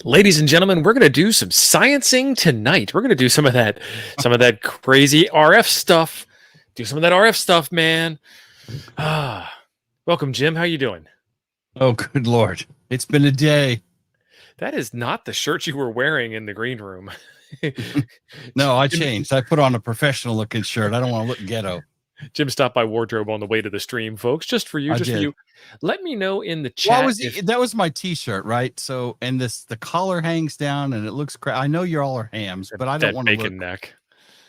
Ladies and gentlemen, we're going to do some sciencing tonight. We're going to do some of that crazy RF stuff. Do some of that RF stuff, man. Welcome, Jim. How you doing? Oh, good Lord. It's been a day. That is not the shirt you were wearing in the green room. No, I changed. I put on a professional looking shirt. I don't want to look ghetto. Jim stopped by wardrobe on the way to the stream, folks. Just for you, I just for did. you. Let me know in the Well, chat if that was my t-shirt, right? So, and the collar hangs down and it looks I know you all are hams, but I don't want to look bacon neck.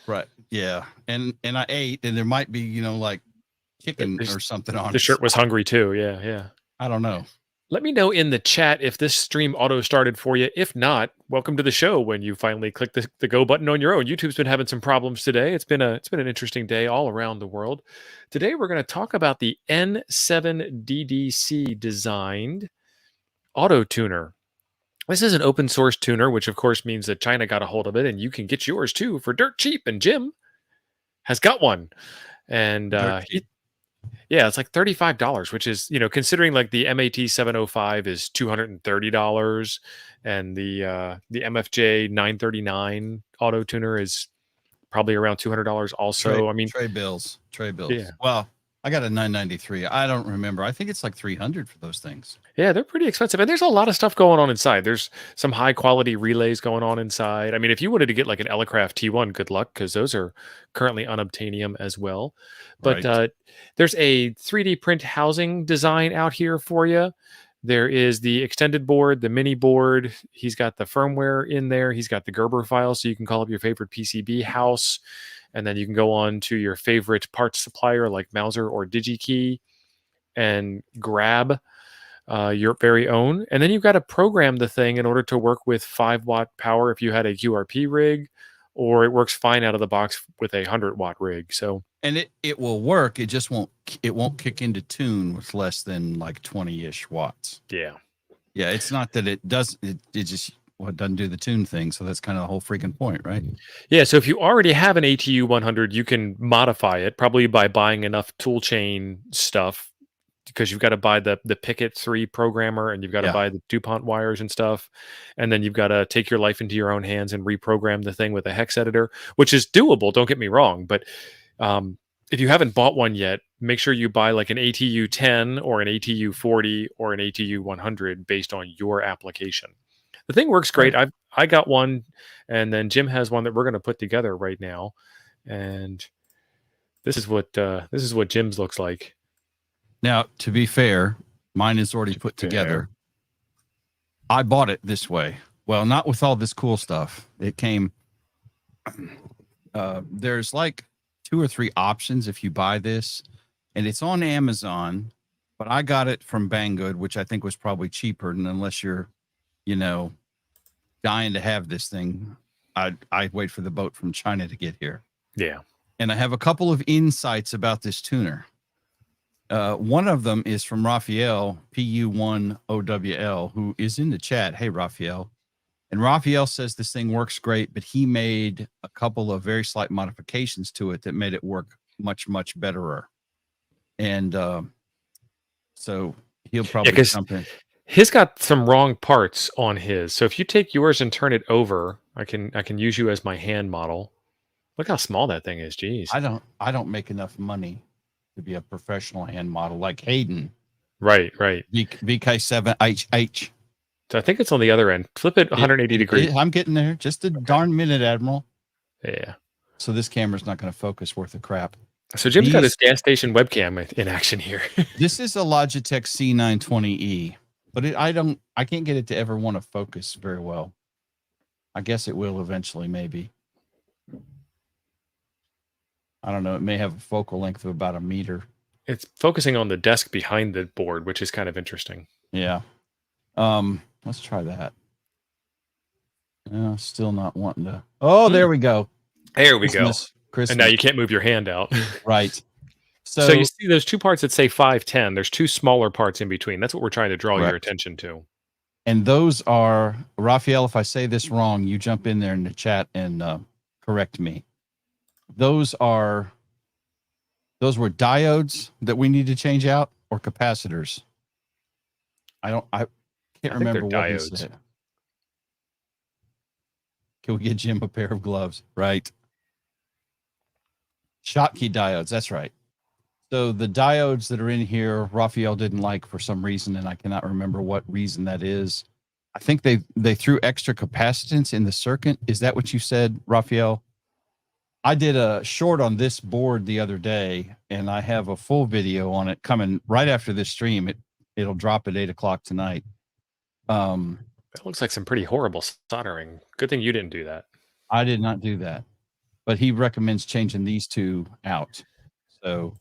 Right. Yeah. And I ate, and there might be, like chicken or something on it. The shirt was hungry too. Yeah. I don't know. Let me know in the chat if this stream auto started for you. If not, welcome to the show when you finally click the go button on your own. YouTube's been having some problems today. It's been an interesting day all around the world. Today we're going to talk about the N7DDC designed auto tuner. This is an open source tuner, which of course means that China got a hold of it, and you can get yours too for dirt cheap. And Jim has got one, and yeah, it's like $35, which is, considering like the MAT 705 is $230 and the MFJ 939 auto tuner is probably around $200 also. I mean, Trey bills. Yeah. Well, I got a 993. I don't remember. I think it's like 300 for those things. Yeah, they're pretty expensive. And there's a lot of stuff going on inside. There's some high quality relays going on inside. I mean, if you wanted to get like an Elecraft T1, good luck, because those are currently unobtainium as well. But Right. There's a 3D print housing design out here for you. There is the extended board, the mini board. He's got the firmware in there. He's got the Gerber file, so you can call up your favorite PCB house. And then you can go on to your favorite parts supplier like Mouser or DigiKey and grab your very own. And then you've got to program the thing in order to work with 5-watt power if you had a QRP rig, or it works fine out of the box with a 100-watt rig. So, and it will work. It just won't kick into tune with less than like 20-ish watts. Yeah. It's not that it does. It just doesn't do the tune thing. So that's kind of the whole freaking point, right? Yeah. So if you already have an ATU 100, you can modify it probably by buying enough toolchain stuff, because you've got to buy the Picket 3 programmer, and you've got to buy the DuPont wires and stuff. And then you've got to take your life into your own hands and reprogram the thing with a hex editor, which is doable. Don't get me wrong. But if you haven't bought one yet, make sure you buy like an ATU 10 or an ATU 40 or an ATU 100 based on your application. The thing works great. Right. I got one, and then Jim has one that we're going to put together right now. And this is what Jim's looks like. Now, to be fair, mine is already put together. I bought it this way. Well, not with all this cool stuff. It came, there's like 2 or 3 options if you buy this, and it's on Amazon, but I got it from Banggood, which I think was probably cheaper. And unless you're, dying to have this thing, I'd wait for the boat from China to get here. Yeah. And I have a couple of insights about this tuner. One of them is from Raphael, PU1OWL, who is in the chat. Hey, Raphael. And Raphael says this thing works great, but he made a couple of very slight modifications to it that made it work much, much betterer. And so he'll probably jump in. His got some wrong parts on his. So if you take yours and turn it over, I can use you as my hand model. Look how small that thing is. Jeez. I don't make enough money to be a professional hand model like Hayden. Right. VK7HH. So I think it's on the other end. Flip it 180 degrees. I'm getting there. Just a darn minute, Admiral. Yeah. So this camera's not going to focus worth a crap. So Jim's got his gas station webcam in action here. This is a Logitech C920E, but I can't get it to ever want to focus very well. I guess it will eventually, maybe. I don't know. It may have a focal length of about 1 meter. It's focusing on the desk behind the board, which is kind of interesting. Yeah. Let's try that. Still not wanting to. Oh, there we go. There we go. Christmas. And now you can't move your hand out. Right. So you see those 2 parts that say 510. There's 2 smaller parts in between. That's what we're trying to draw your attention to. And those are, Raphael, if I say this wrong, you jump in there in the chat and correct me. Those were diodes that we need to change out, or capacitors. I can't remember what he said. Can we get Jim a pair of gloves? Right. Schottky diodes. That's right. So the diodes that are in here, Raphael didn't like for some reason, and I cannot remember what reason that is. I think they threw extra capacitance in the circuit. Is that what you said, Raphael? I did a short on this board the other day, and I have a full video on it coming right after this stream. It'll drop at 8 o'clock tonight. That looks like some pretty horrible soldering. Good thing you didn't do that. I did not do that, but he recommends changing these two out. So,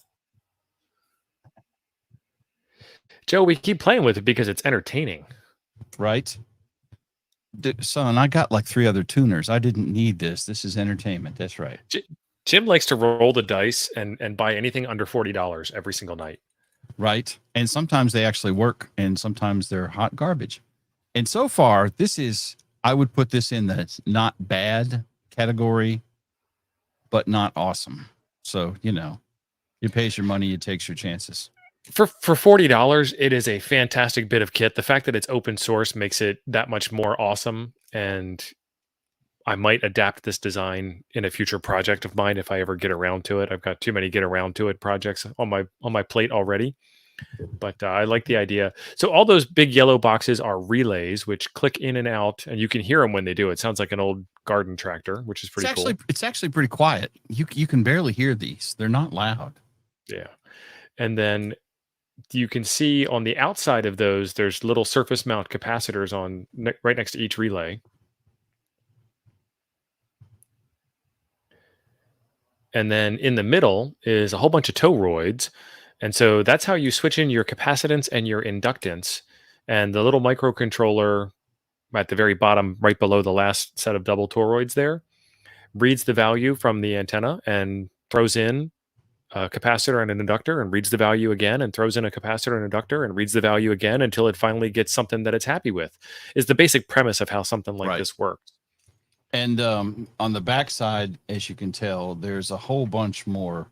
Joe, we keep playing with it because it's entertaining. right. Son, I got like 3 other tuners. I didn't need this. This is entertainment. That's right. Jim likes to roll the dice and buy anything under $40 every single night. Right. And sometimes they actually work, and sometimes they're hot garbage. And so far, I would put this in the not bad category, but not awesome. So, you pays your money, it takes your chances. For $40, it is a fantastic bit of kit. The fact that it's open source makes it that much more awesome. And I might adapt this design in a future project of mine if I ever get around to it. I've got too many get around to it projects on my plate already. But I like the idea. So all those big yellow boxes are relays, which click in and out, and you can hear them when they do. It sounds like an old garden tractor, which is pretty cool. It's actually pretty quiet. You can barely hear these. They're not loud. Yeah. And then you can see on the outside of those, there's little surface mount capacitors right next to each relay. And then in the middle is a whole bunch of toroids. And so that's how you switch in your capacitance and your inductance. And the little microcontroller at the very bottom, right below the last set of double toroids there, reads the value from the antenna and throws in a capacitor and an inductor, and reads the value again and throws in a capacitor and inductor and reads the value again until it finally gets something that it's happy with, is the basic premise of how something like this works. And on the back side, as you can tell, there's a whole bunch more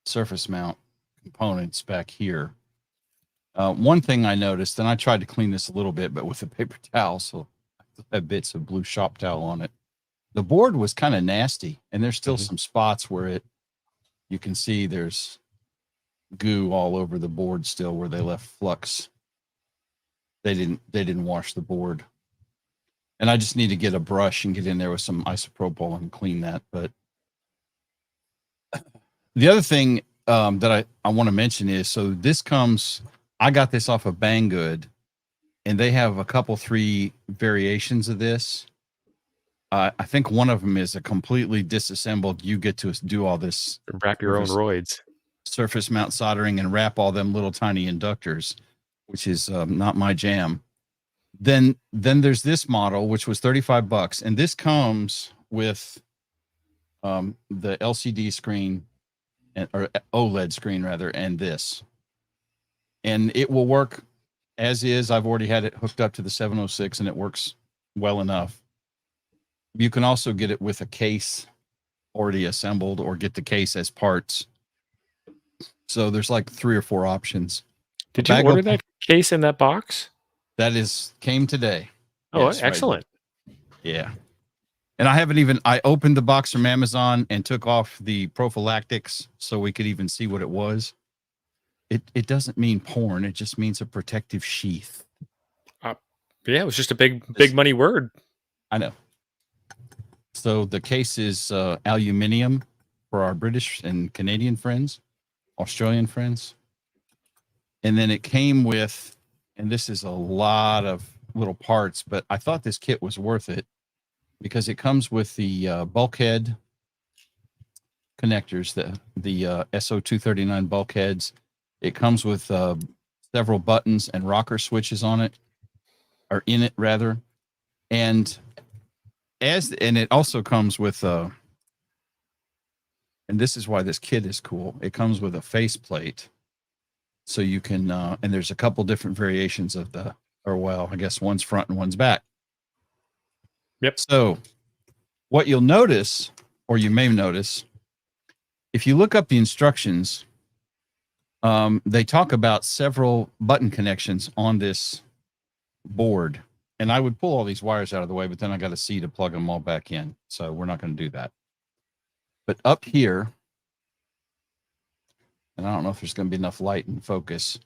surface mount components back here. One thing I noticed, and I tried to clean this a little bit, but with a paper towel, so I have bits of blue shop towel on it. The board was kind of nasty, and there's still some spots where you can see there's goo all over the board still where they left flux. They didn't wash the board. And I just need to get a brush and get in there with some isopropyl and clean that. But the other thing that I want to mention is, so I got this off of Banggood, and they have a couple, 3 variations of this. I think one of them is a completely disassembled. You get to do all this, wrap your own roids, surface mount soldering, and wrap all them little tiny inductors, which is not my jam. Then there's this model, which was $35, and this comes with the LCD screen or OLED screen rather, and this, and it will work as is. I've already had it hooked up to the 706, and it works well enough. You can also get it with a case already assembled, or get the case as parts. So there's like 3 or 4 options. Did you order that case in that box? That came today. Oh, yes, excellent. Right. Yeah. And I opened the box from Amazon and took off the prophylactics so we could even see what it was. It doesn't mean porn. It just means a protective sheath. Yeah, it was just a big money word. I know. So the case is aluminum for our British and Canadian friends, Australian friends. And then it came with, and this is a lot of little parts, but I thought this kit was worth it because it comes with the bulkhead connectors, the SO239 bulkheads. It comes with several buttons and rocker switches on it, or in it rather. And it also comes with and this is why this kit is cool. It comes with a faceplate, so you can and there's a couple different variations of I guess one's front and one's back. Yep. So what you'll notice, or you may notice, if you look up the instructions, they talk about several button connections on this board. and I would pull all these wires out of the way, but then I got to see to plug them all back in. So we're not going to do that. But up here, and I don't know if there's going to be enough light and focus.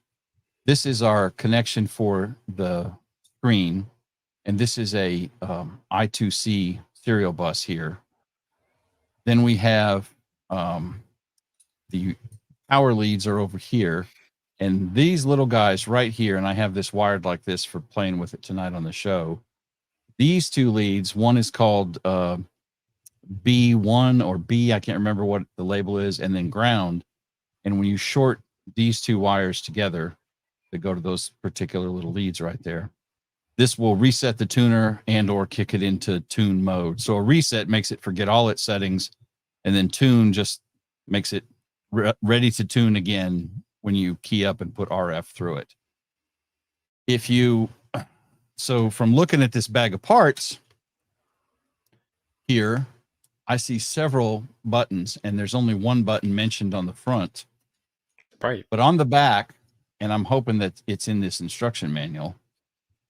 This is our connection for the screen. And this is a I2C serial bus here. Then we have the power leads are over here. And these little guys right here, and I have this wired like this for playing with it tonight on the show. These two leads, one is called B1 or B, I can't remember what the label is, and then ground. And when you short these two wires together, they go to those particular little leads right there. This will reset the tuner and or kick it into tune mode. So a reset makes it forget all its settings, and then tune just makes it ready to tune again when you key up and put RF through it. So from looking at this bag of parts here, I see several buttons, and there's only one button mentioned on the front. Right. But on the back, and I'm hoping that it's in this instruction manual,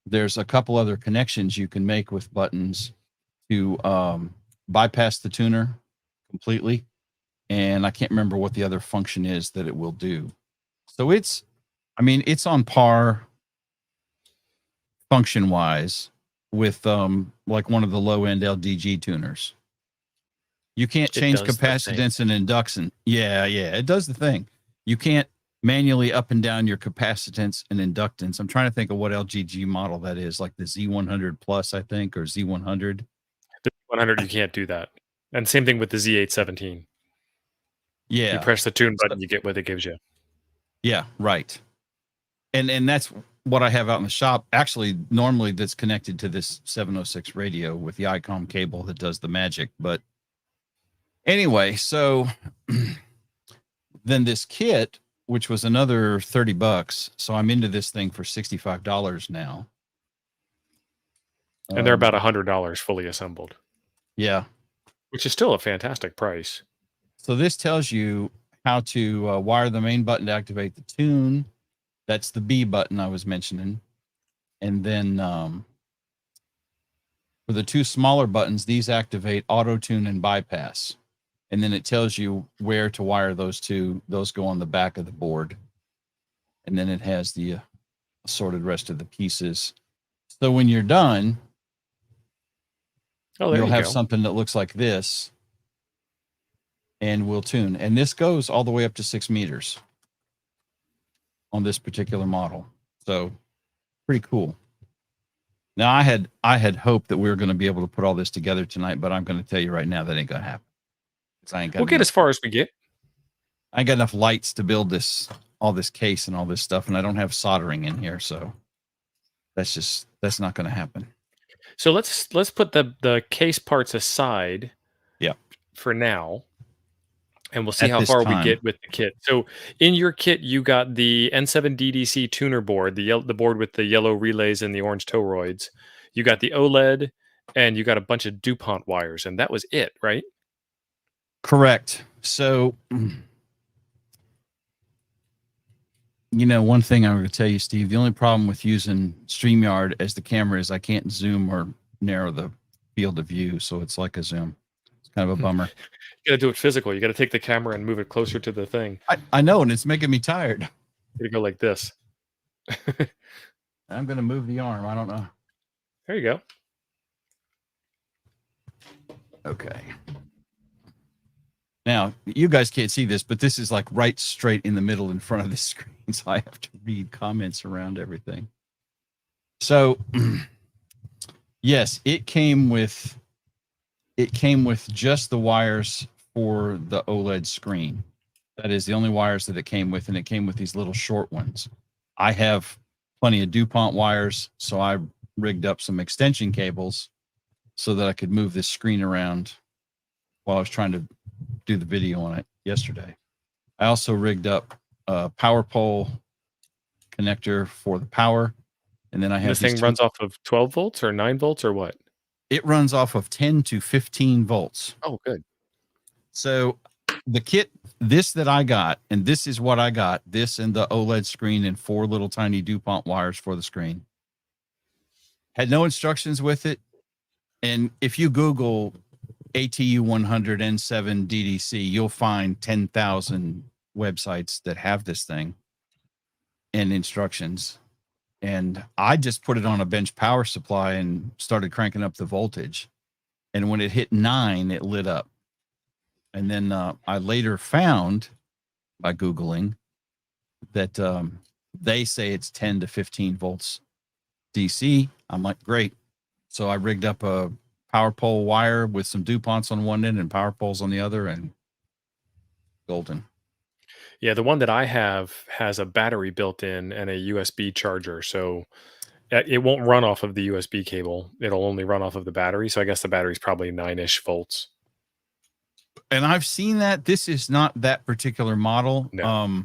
there's a couple other connections you can make with buttons to bypass the tuner completely. And I can't remember what the other function is that it will do. So it's on par function wise with like one of the low end LDG tuners. You can't change capacitance and induction. Yeah, it does the thing. You can't manually up and down your capacitance and inductance. I'm trying to think of what LGG model that is, like the Z100 Plus, I think, or Z100. The 100, you can't do that. And same thing with the Z817. Yeah. You press the tune button, you get what it gives you. Yeah, right. And that's what I have out in the shop. Actually, normally that's connected to this 706 radio with the ICOM cable that does the magic. But anyway, so then this kit, which was another $30. So I'm into this thing for $65 now. And they're about $100 fully assembled. Yeah. Which is still a fantastic price. So this tells you how to wire the main button to activate the tune. That's the B button I was mentioning. And then for the two smaller buttons, these activate auto tune and bypass. And then it tells you where to wire those two. Those go on the back of the board. And then it has the assorted rest of the pieces. So when you're done, you'll have something that looks like this. And we'll tune. And this goes all the way up to 6 meters on this particular model. So pretty cool. Now I had hoped that we were going to be able to put all this together tonight, but I'm going to tell you right now that ain't going to happen. We'll get as far as we get. I ain't got enough lights to build all this case and all this stuff, and I don't have soldering in here, so that's not going to happen. So let's put the case parts aside. Yeah. For now, and we'll see how far we get with the kit. So in your kit, you got the N7DDC tuner board, the board with the yellow relays and the orange toroids. You got the OLED, and you got a bunch of DuPont wires, and that was it, right? Correct. So, one thing I'm going to tell you, Steve, the only problem with using StreamYard as the camera is I can't zoom or narrow the field of view. So it's like a zoom. It's kind of a bummer. You got to do it physical. You got to take the camera and move it closer to the thing. I know, and it's making me tired. You go like this. I'm going to move the arm. I don't know. There you go. Okay. Now, you guys can't see this, but this is like right straight in the middle in front of the screen. So I have to read comments around everything. So, yes, it came with just the wires for the OLED screen. That is the only wires that it came with, and it came with these little short ones. I have plenty of DuPont wires, so I rigged up some extension cables so that I could move this screen around while I was trying to do the video on it yesterday. I also rigged up a power pole connector for the power, and then I have this thing runs off of 12 volts or 9 volts or what? It runs off of 10 to 15 volts. Oh, good. So the kit, this that I got, and this is what I got, this and the OLED screen and 4 little tiny DuPont wires for the screen. Had no instructions with it. And if you Google ATU 100 N7DDC, you'll find 10,000 websites that have this thing and instructions. And I just put it on a bench power supply and started cranking up the voltage. And when it hit 9, it lit up. And then I later found by Googling that they say it's 10 to 15 volts DC. I'm like, great. So I rigged up a power pole wire with some DuPonts on one end and power poles on the other, and golden. Yeah, the one that I have has a battery built in and a USB charger, so it won't run off of the USB cable. It'll only run off of the battery. So I guess the battery's probably 9-ish volts. And I've seen that. This is not that particular model. No.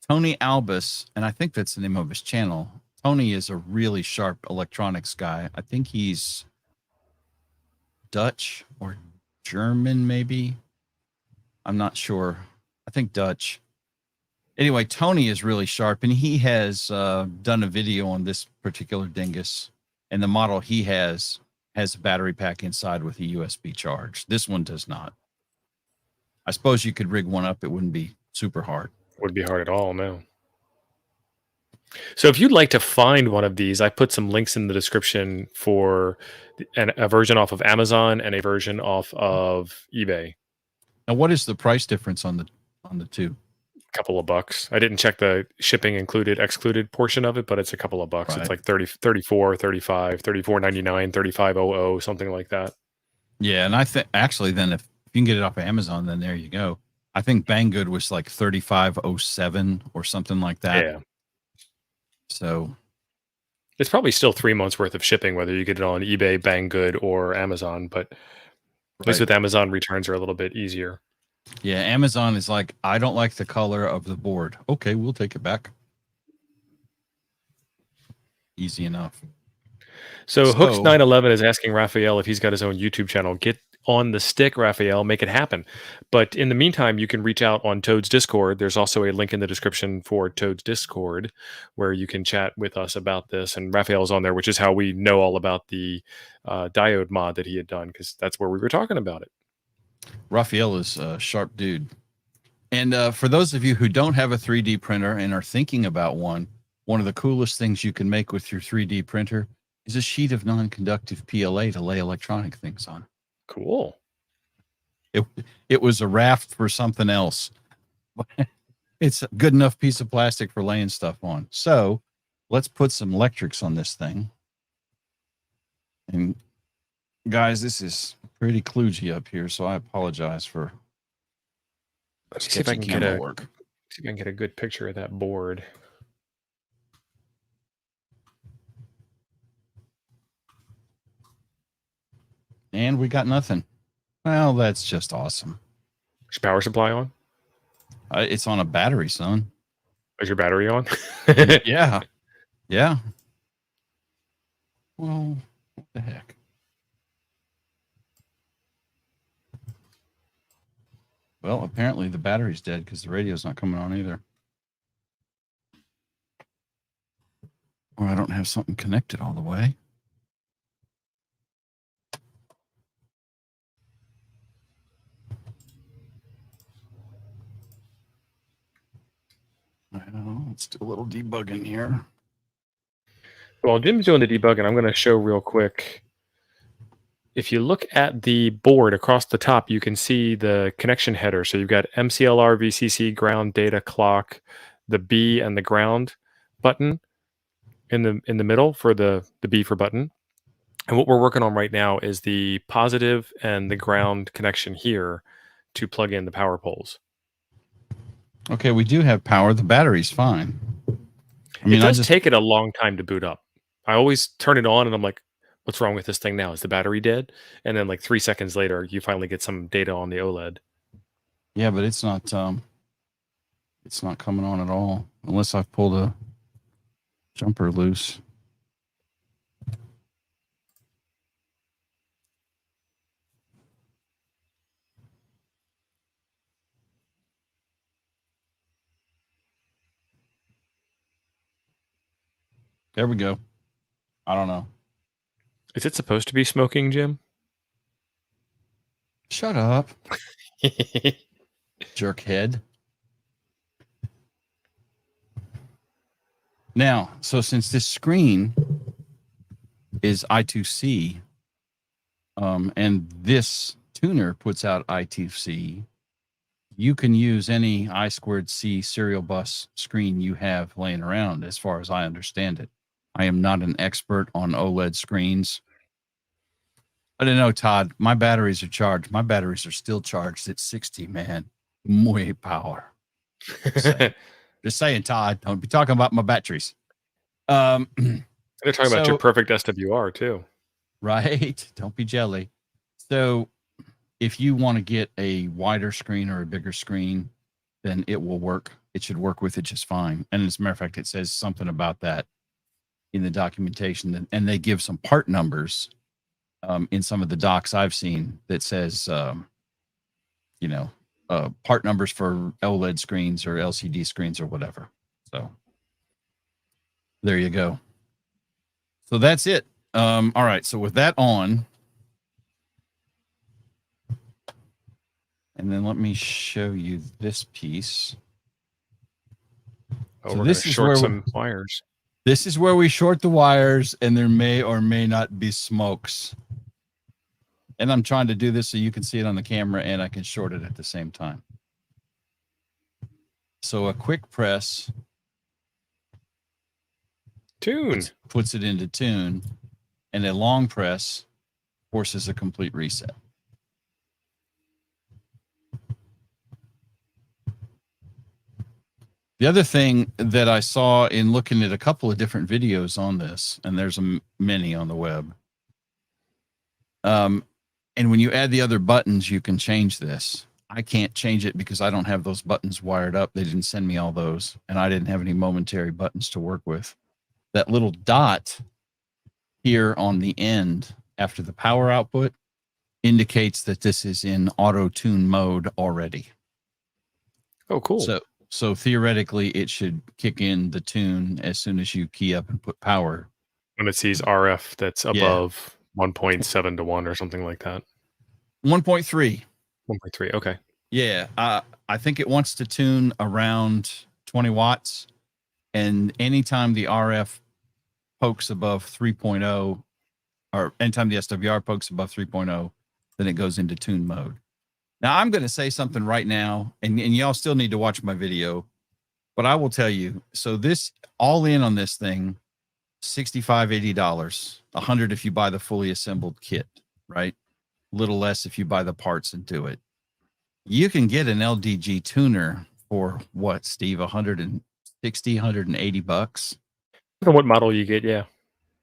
Tony Albus, and I think that's the name of his channel. Tony is a really sharp electronics guy. I think he's Dutch or German, maybe. I'm not sure. I think Dutch. Anyway, Tony is really sharp, and he has done a video on this particular dingus. And the model he has a battery pack inside with a USB charge. This one does not. I suppose you could rig one up. It wouldn't be super hard. Would be hard at all, no. So if you'd like to find one of these, I put some links in the description for a version off of Amazon and a version off of eBay. Now, what is the price difference on the two? A couple of bucks. I didn't check the shipping included, excluded portion of it, but it's a couple of bucks. Right. It's like 30, 34, 35, 34.99, 35.00, something like that. Yeah, and I think actually then if you can get it off of Amazon, then there you go. I think Banggood was like 35.07 or something like that. Yeah. So it's probably still 3 months worth of shipping, whether you get it on eBay, Banggood, or Amazon. But at least with Amazon, returns are a little bit easier. Yeah, Amazon is like, I don't like the color of the board. Okay, we'll take it back. Easy enough. So Hooks 911 is asking Raphael if he's got his own YouTube channel. Get on the stick, Raphael. Make it happen. But in the meantime, you can reach out on Toad's Discord. There's also a link in the description for Toad's Discord where you can chat with us about this. And Raphael's on there, which is how we know all about the diode mod that he had done, because that's where we were talking about it. Raphael is a sharp dude. And for those of you who don't have a 3D printer and are thinking about one of the coolest things you can make with your 3D printer is a sheet of non-conductive PLA to lay electronic things on. Cool. It was a raft for something else. It's a good enough piece of plastic for laying stuff on. So let's put some electrics on this thing. And guys, this is pretty kludgy up here, so I apologize for see if I can get a good picture of that board. And we got nothing. Well, that's just awesome. Is your power supply on? It's on a battery, son. Is your battery on? Yeah. Yeah. Well, what the heck? Well, apparently the battery's dead because the radio's not coming on either. Or I don't have something connected all the way. I don't know. Let's do a little debugging here. While Jim's doing the debugging, I'm going to show real quick. If you look at the board across the top, you can see the connection header. So you've got MCLR, VCC, ground, data, clock, the B and the ground button in the middle for the B for button. And what we're working on right now is the positive and the ground connection here to plug in the power poles. Okay, we do have power. The battery's fine. I mean, it does take it a long time to boot up. I always turn it on and I'm like, what's wrong with this thing now? Is the battery dead? And then like 3 seconds later, you finally get some data on the OLED. Yeah, but it's not coming on at all unless I've pulled a jumper loose. There we go. I don't know. Is it supposed to be smoking, Jim? Shut up, jerkhead. Now, so since this screen is I2C, and this tuner puts out I2C, you can use any I2C serial bus screen you have laying around, as far as I understand it. I am not an expert on OLED screens. I don't know, Todd. My batteries are charged. My batteries are still charged at 60, man. Muy power. Just saying, Todd. Don't be talking about my batteries. They're talking about your So- perfect SWR too. Right. Don't be jelly. So if you want to get a wider screen or a bigger screen, then it will work. It should work with it just fine. And as a matter of fact, it says something about that in the documentation, and they give some part numbers in some of the docs I've seen that says, part numbers for OLED screens or LCD screens or whatever. So there you go. So that's it. All right. So with that on, and then let me show you this piece. Oh, So we're this gonna is short where some wires. This is where we short the wires, and there may or may not be smokes. And I'm trying to do this so you can see it on the camera and I can short it at the same time. So a quick press Tune. puts it into tune, and a long press forces a complete reset. The other thing that I saw in looking at a couple of different videos on this, and there's many on the web, and when you add the other buttons, you can change this. I can't change it because I don't have those buttons wired up. They didn't send me all those, and I didn't have any momentary buttons to work with. That little dot here on the end after the power output indicates that this is in auto tune mode already. Oh, cool. So theoretically, it should kick in the tune as soon as you key up and put power. When it sees RF that's above 1.7 to 1 or something like that. 1.3. 1.3. Okay. Yeah. I think it wants to tune around 20 watts. And anytime the RF pokes above 3.0, or anytime the SWR pokes above 3.0, then it goes into tune mode. Now, I'm going to say something right now, and y'all still need to watch my video, but I will tell you. So this, all in on this thing, $65, $80, $100 if you buy the fully assembled kit, right? A little less if you buy the parts and do it. You can get an LDG tuner for what, Steve? $160, $180? And what model you get? Yeah.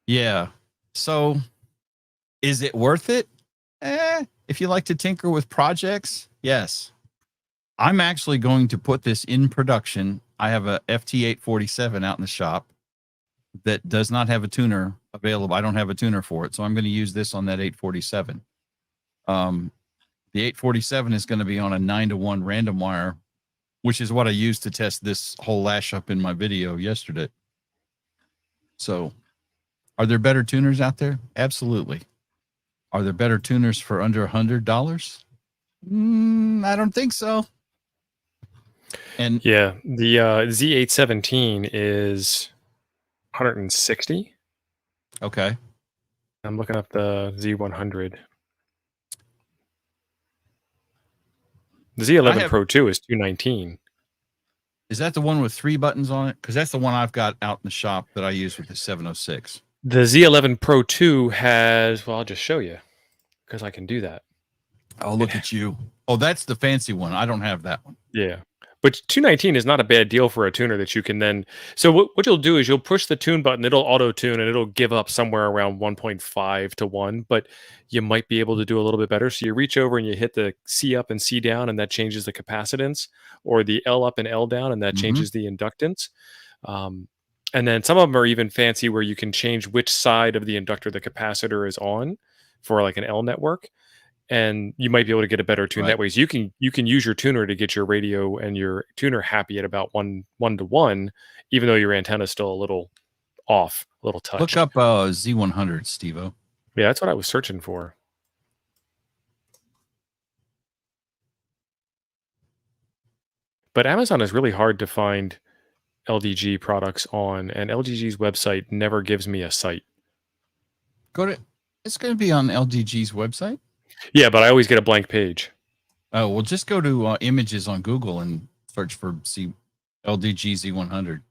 Yeah. So is it worth it? If you like to tinker with projects, yes. I'm actually going to put this in production. I have a FT847 out in the shop that does not have a tuner available. I don't have a tuner for it, so I'm going to use this on that 847. The 847 is going to be on a 9-to-1 random wire, which is what I used to test this whole lash up in my video yesterday. So are there better tuners out there? Absolutely. Are there better tuners for under $100? I don't think so. And yeah, the Z817 is 160. Okay. I'm looking up the Z100. The Z11 Pro 2 is 219. Is that the one with 3 buttons on it? Because that's the one I've got out in the shop that I use with the 706. The Z11 Pro 2 has, well, I'll just show you because I can do that. Oh, look at you. Oh, that's the fancy one. I don't have that one. Yeah. But 219 is not a bad deal for a tuner that you can then. So what you'll do is you'll push the tune button, it'll auto tune, and it'll give up somewhere around 1.5 to 1. But you might be able to do a little bit better. So you reach over and you hit the C up and C down, and that changes the capacitance, or the L up and L down, and that changes the inductance. And then some of them are even fancy where you can change which side of the inductor the capacitor is on for like an L network. And you might be able to get a better tune that way. So you can use your tuner to get your radio and your tuner happy at about 1 to 1, even though your antenna is still a little off a little touch. Look up Z100, Steve-O. Yeah, that's what I was searching for. But Amazon is really hard to find LDG products on, and LDG's website never gives me a site. It's going to be on LDG's website. Yeah, but I always get a blank page. Oh, well, just go to images on Google and search for LDG Z100.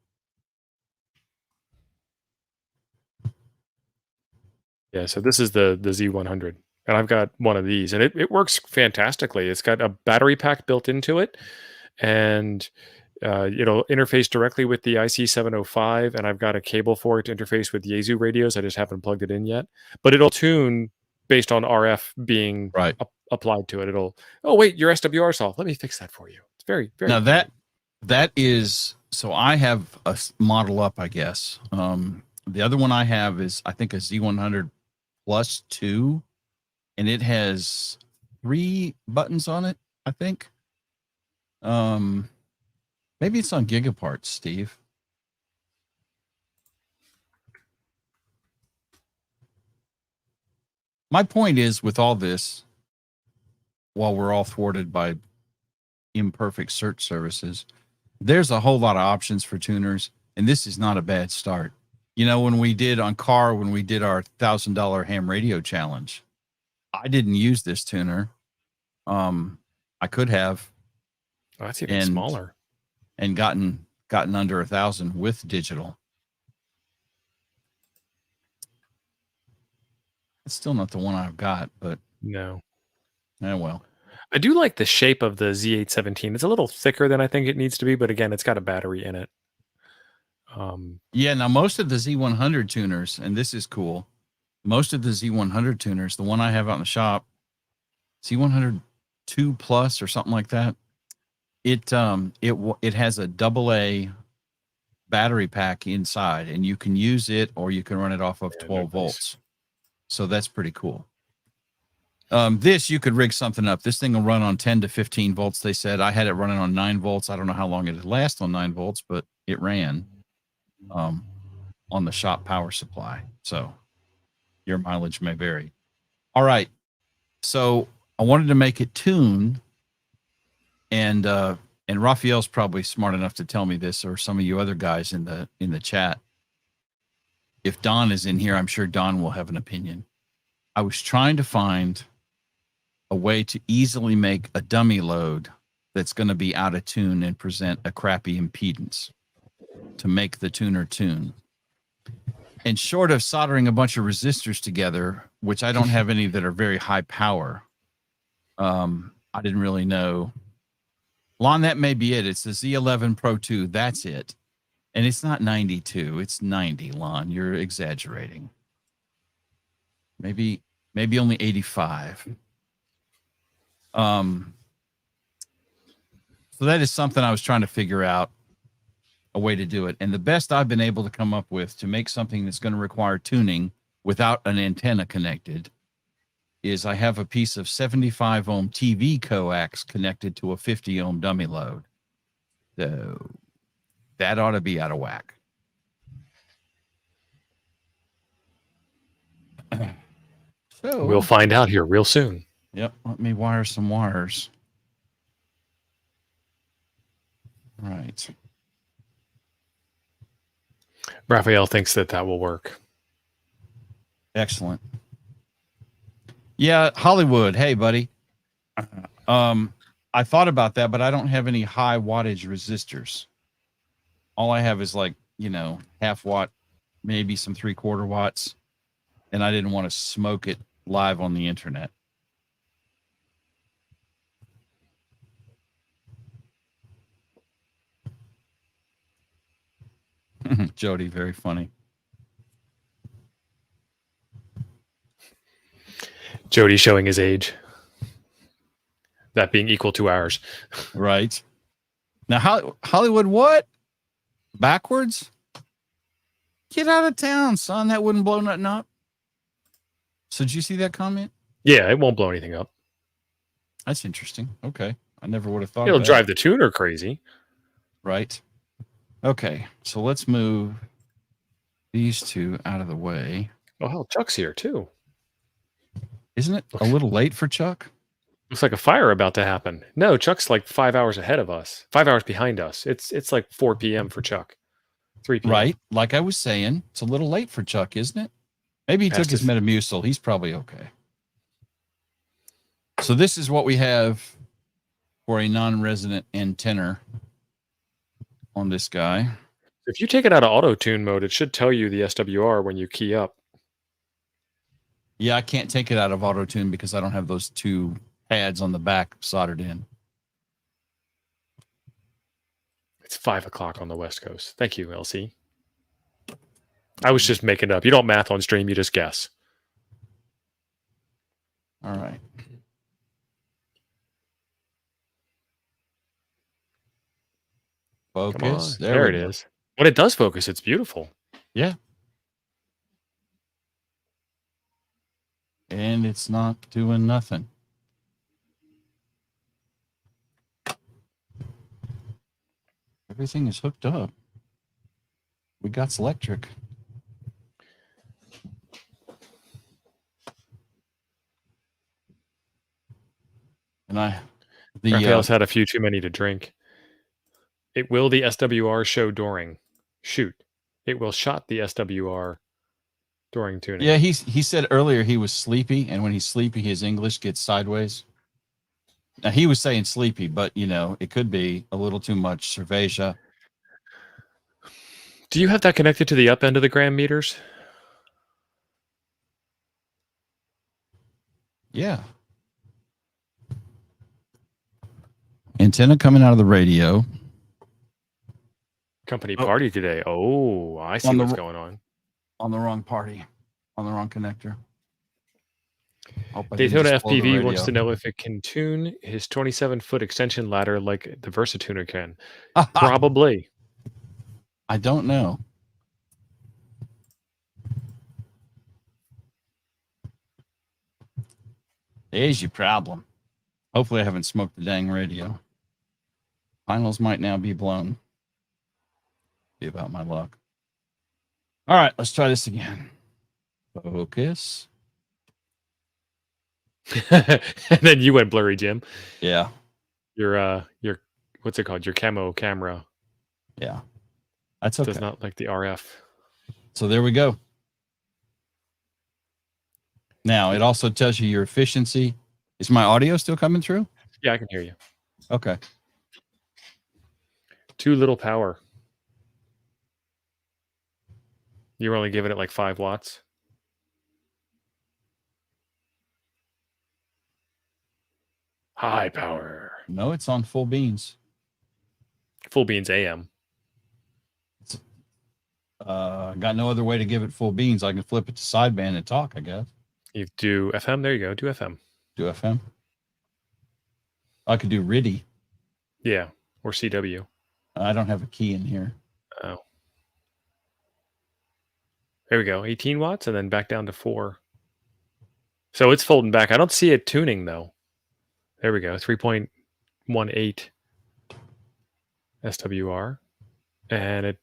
Yeah, so this is the Z100, and I've got one of these, and it works fantastically. It's got a battery pack built into it, and it'll interface directly with the IC705, and I've got a cable for it to interface with Yaesu radios. I just haven't plugged it in yet, but it'll tune based on RF being Right. applied to it. It'll, oh wait, your SWR's off. Let me fix that for you. It's very, very. Now that is, so I have a model up, I guess. The other one I have is, I think, a Z100 Plus 2, and it has 3 buttons on it, I think. Maybe it's on Gigaparts, Steve. My point is, with all this, while we're all thwarted by imperfect search services, there's a whole lot of options for tuners, and this is not a bad start. You know, when we did our $1,000 ham radio challenge, I didn't use this tuner. I could have. Oh, that's even smaller. And gotten under 1,000 with digital. It's still not the one I've got, but no. Oh well. I do like the shape of the Z817. It's a little thicker than I think it needs to be, but again, it's got a battery in it. Yeah, now most of the Z100 tuners, and this is cool, most of the Z100 tuners, the one I have out in the shop, Z100 2 Plus or something like that, it has a AA battery pack inside, and you can use it or you can run it off of 12 volts. So that's pretty cool. This, you could rig something up. This thing will run on 10 to 15 volts, they said. I had it running on 9 volts. I don't know how long it would last on 9 volts, but it ran on the shop power supply. So your mileage may vary. All right. So I wanted to make it tune, and Raphael's probably smart enough to tell me this, or some of you other guys in the chat. If Don is in here, I'm sure Don will have an opinion. I was trying to find a way to easily make a dummy load that's going to be out of tune and present a crappy impedance to make the tuner tune. And short of soldering a bunch of resistors together, which I don't have any that are very high power, I didn't really know. Lon, that may be it. It's the Z11 Pro 2. That's it. And it's not 92. It's 90, Lon. You're exaggerating. Maybe only 85. So that is something I was trying to figure out a way to do it. And the best I've been able to come up with to make something that's going to require tuning without an antenna connected is I have a piece of 75 ohm TV coax connected to a 50 ohm dummy load. So that ought to be out of whack. So we'll find out here real soon. Yep. Let me wire some wires. Right. Raphael thinks that will work. Excellent. Yeah, Hollywood. Hey, buddy. I thought about that, but I don't have any high wattage resistors. All I have is half watt, maybe some 3/4 watts. And I didn't want to smoke it live on the internet. Jody, very funny. Jody showing his age. That being equal to ours. Right. Now, Hollywood, what? Backwards? Get out of town, son. That wouldn't blow nothing up. So did you see that comment? Yeah, it won't blow anything up. That's interesting. Okay. I never would have thought It'll of that. drive the tuner crazy. Right. Okay. So let's move these two out of the way. Oh, hell, Chuck's here too. Isn't it a little late for Chuck? Looks like a fire about to happen. No, Chuck's like 5 hours ahead of us. 5 hours behind us. It's like 4 p.m. for Chuck. 3 p.m. Right. Like I was saying, it's a little late for Chuck, isn't it? Maybe he took his Metamucil. He's probably okay. So this is what we have for a non-resident antenna on this guy. If you take it out of auto tune mode, it should tell you the SWR when you key up. Yeah, I can't take it out of auto tune because I don't have those two pads on the back soldered in. It's 5 o'clock on the West Coast. Thank you, LC. I was just making it up. You don't math on stream, you just guess. All right. Focus. There it is. When it does focus, it's beautiful. Yeah. And it's not doing nothing. Everything is hooked up. We got electric. And Raphael's had a few too many to drink. It will the SWR show during. Shoot. It will shot the SWR during tuning. Yeah, he said earlier he was sleepy, and when he's sleepy, his English gets sideways. Now, he was saying sleepy, but, you know, it could be a little too much cerveza. Do you have that connected to the up end of the gram meters? Yeah. Antenna coming out of the radio. Company party today. Oh, I see what's going on. On the wrong party. On the wrong connector. Daytona FPV wants to know if it can tune his 27-foot extension ladder like the VersaTuner can. Probably. I don't know. There's your problem. Hopefully I haven't smoked the dang radio. Finals might now be blown. Be about my luck. All right, let's try this again. Focus. And then you went blurry, Jim. Yeah. Your what's it called? Your camo camera. Yeah. That's okay. Does not like the RF. So there we go. Now it also tells you your efficiency. Is my audio still coming through? Yeah, I can hear you. Okay. Too little power. You were only giving it like 5 watts. High power. No, it's on full beans. Full beans AM. Got no other way to give it full beans. I can flip it to sideband and talk, I guess. You do FM. There you go. Do FM. Do FM. I could do RIDI. Yeah, or CW. I don't have a key in here. Oh. There we go. 18 watts and then back down to 4. So it's folding back. I don't see it tuning though. There we go. 3.18 SWR. And it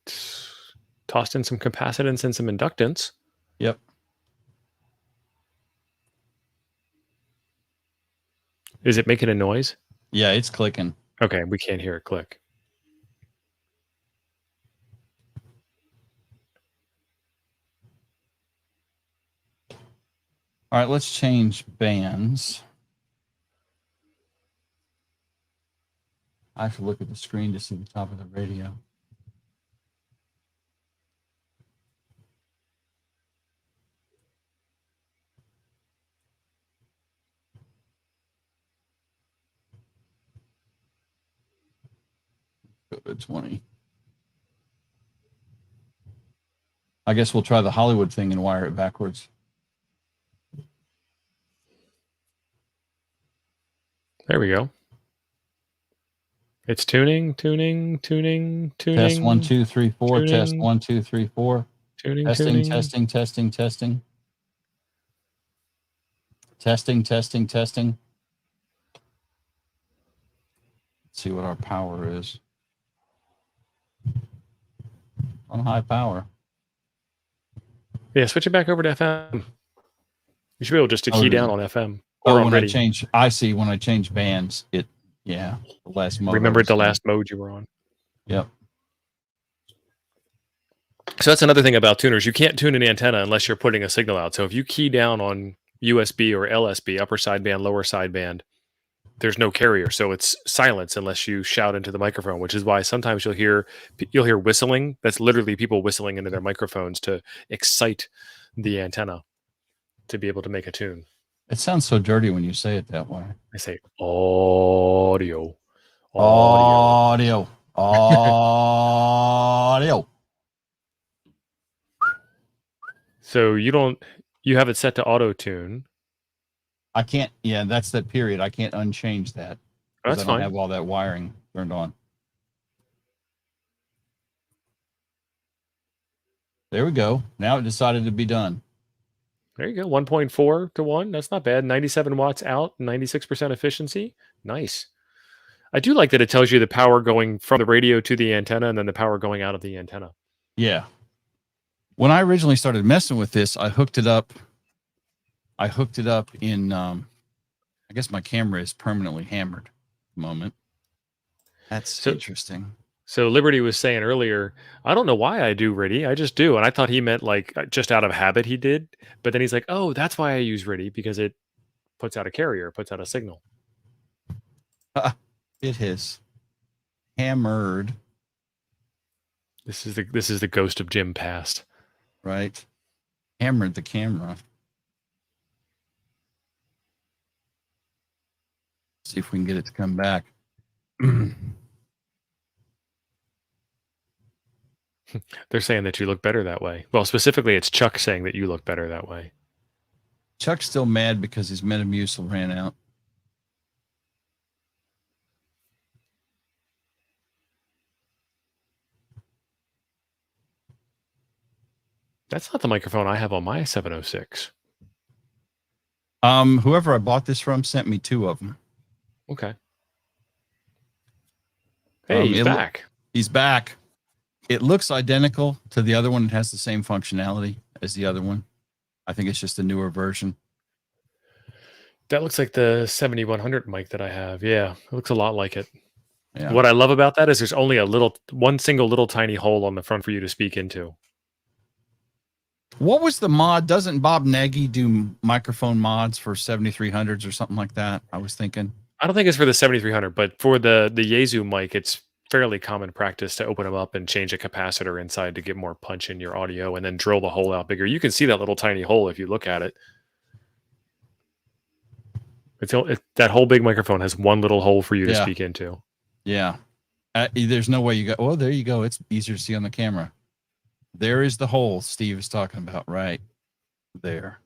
tossed in some capacitance and some inductance. Yep. Is it making a noise? Yeah, it's clicking. Okay, we can't hear it click. All right, let's change bands. I have to look at the screen to see the top of the radio. Go to 20. I guess we'll try the Hollywood thing and wire it backwards. There we go. It's tuning. Test 1, 2, 3, 4. Tuning. Test 1, 2, 3, 4. Tuning. Testing. Testing. Let's see what our power is. On high power. Yeah, switch it back over to FM. You should be able just to key down on FM or on when RIDI. when I change bands, the last mode. Remembered the last mode you were on. Yep. So that's another thing about tuners. You can't tune an antenna unless you're putting a signal out. So if you key down on USB or LSB, upper sideband, lower sideband, there's no carrier. So it's silence unless you shout into the microphone, which is why sometimes you'll hear whistling. That's literally people whistling into their microphones to excite the antenna to be able to make a tune. It sounds so dirty when you say it that way. I say audio. Audio. Audio. So you have it set to auto tune. I can't. Yeah, that's that period. I can't unchange that. That's fine. I have all that wiring turned on. There we go. Now it decided to be done. There you go. 1.4 to 1. That's not bad. 97 watts out, 96% efficiency. Nice. I do like that it tells you the power going from the radio to the antenna and then the power going out of the antenna. Yeah. When I originally started messing with this, I hooked it up in, I guess my camera is permanently hammered at the moment. That's interesting. So Liberty was saying earlier, I don't know why I do RIDI. I just do. And I thought he meant like just out of habit he did. But then he's like, oh, that's why I use RIDI, because it puts out a carrier, puts out a signal. It is hammered. This is the ghost of Jim past. Right. Hammered the camera. See if we can get it to come back. They're saying that you look better that way. Well, specifically, it's Chuck saying that you look better that way. Chuck's still mad because his Metamucil ran out. That's not the microphone I have on my 706. Whoever I bought this from sent me 2 of them. Okay. Hey, he's back. He's back. It looks identical to the other one. It has the same functionality as the other one. I think it's just a newer version. That looks like the 7100 mic that I have. Yeah, it looks a lot like it. Yeah. What I love about that is there's only one single little tiny hole on the front for you to speak into. What was the mod? Doesn't Bob Nagy do microphone mods for 7300s or something like that? I was thinking. I don't think it's for the 7300, but for the Yaesu mic, it's fairly common practice to open them up and change a capacitor inside to get more punch in your audio and then drill the hole out bigger. You can see that little tiny hole if you look at it. That whole big microphone has one little hole for you to speak into. Yeah. There's no way you go. Oh, there you go. It's easier to see on the camera. There is the hole Steve is talking about right there.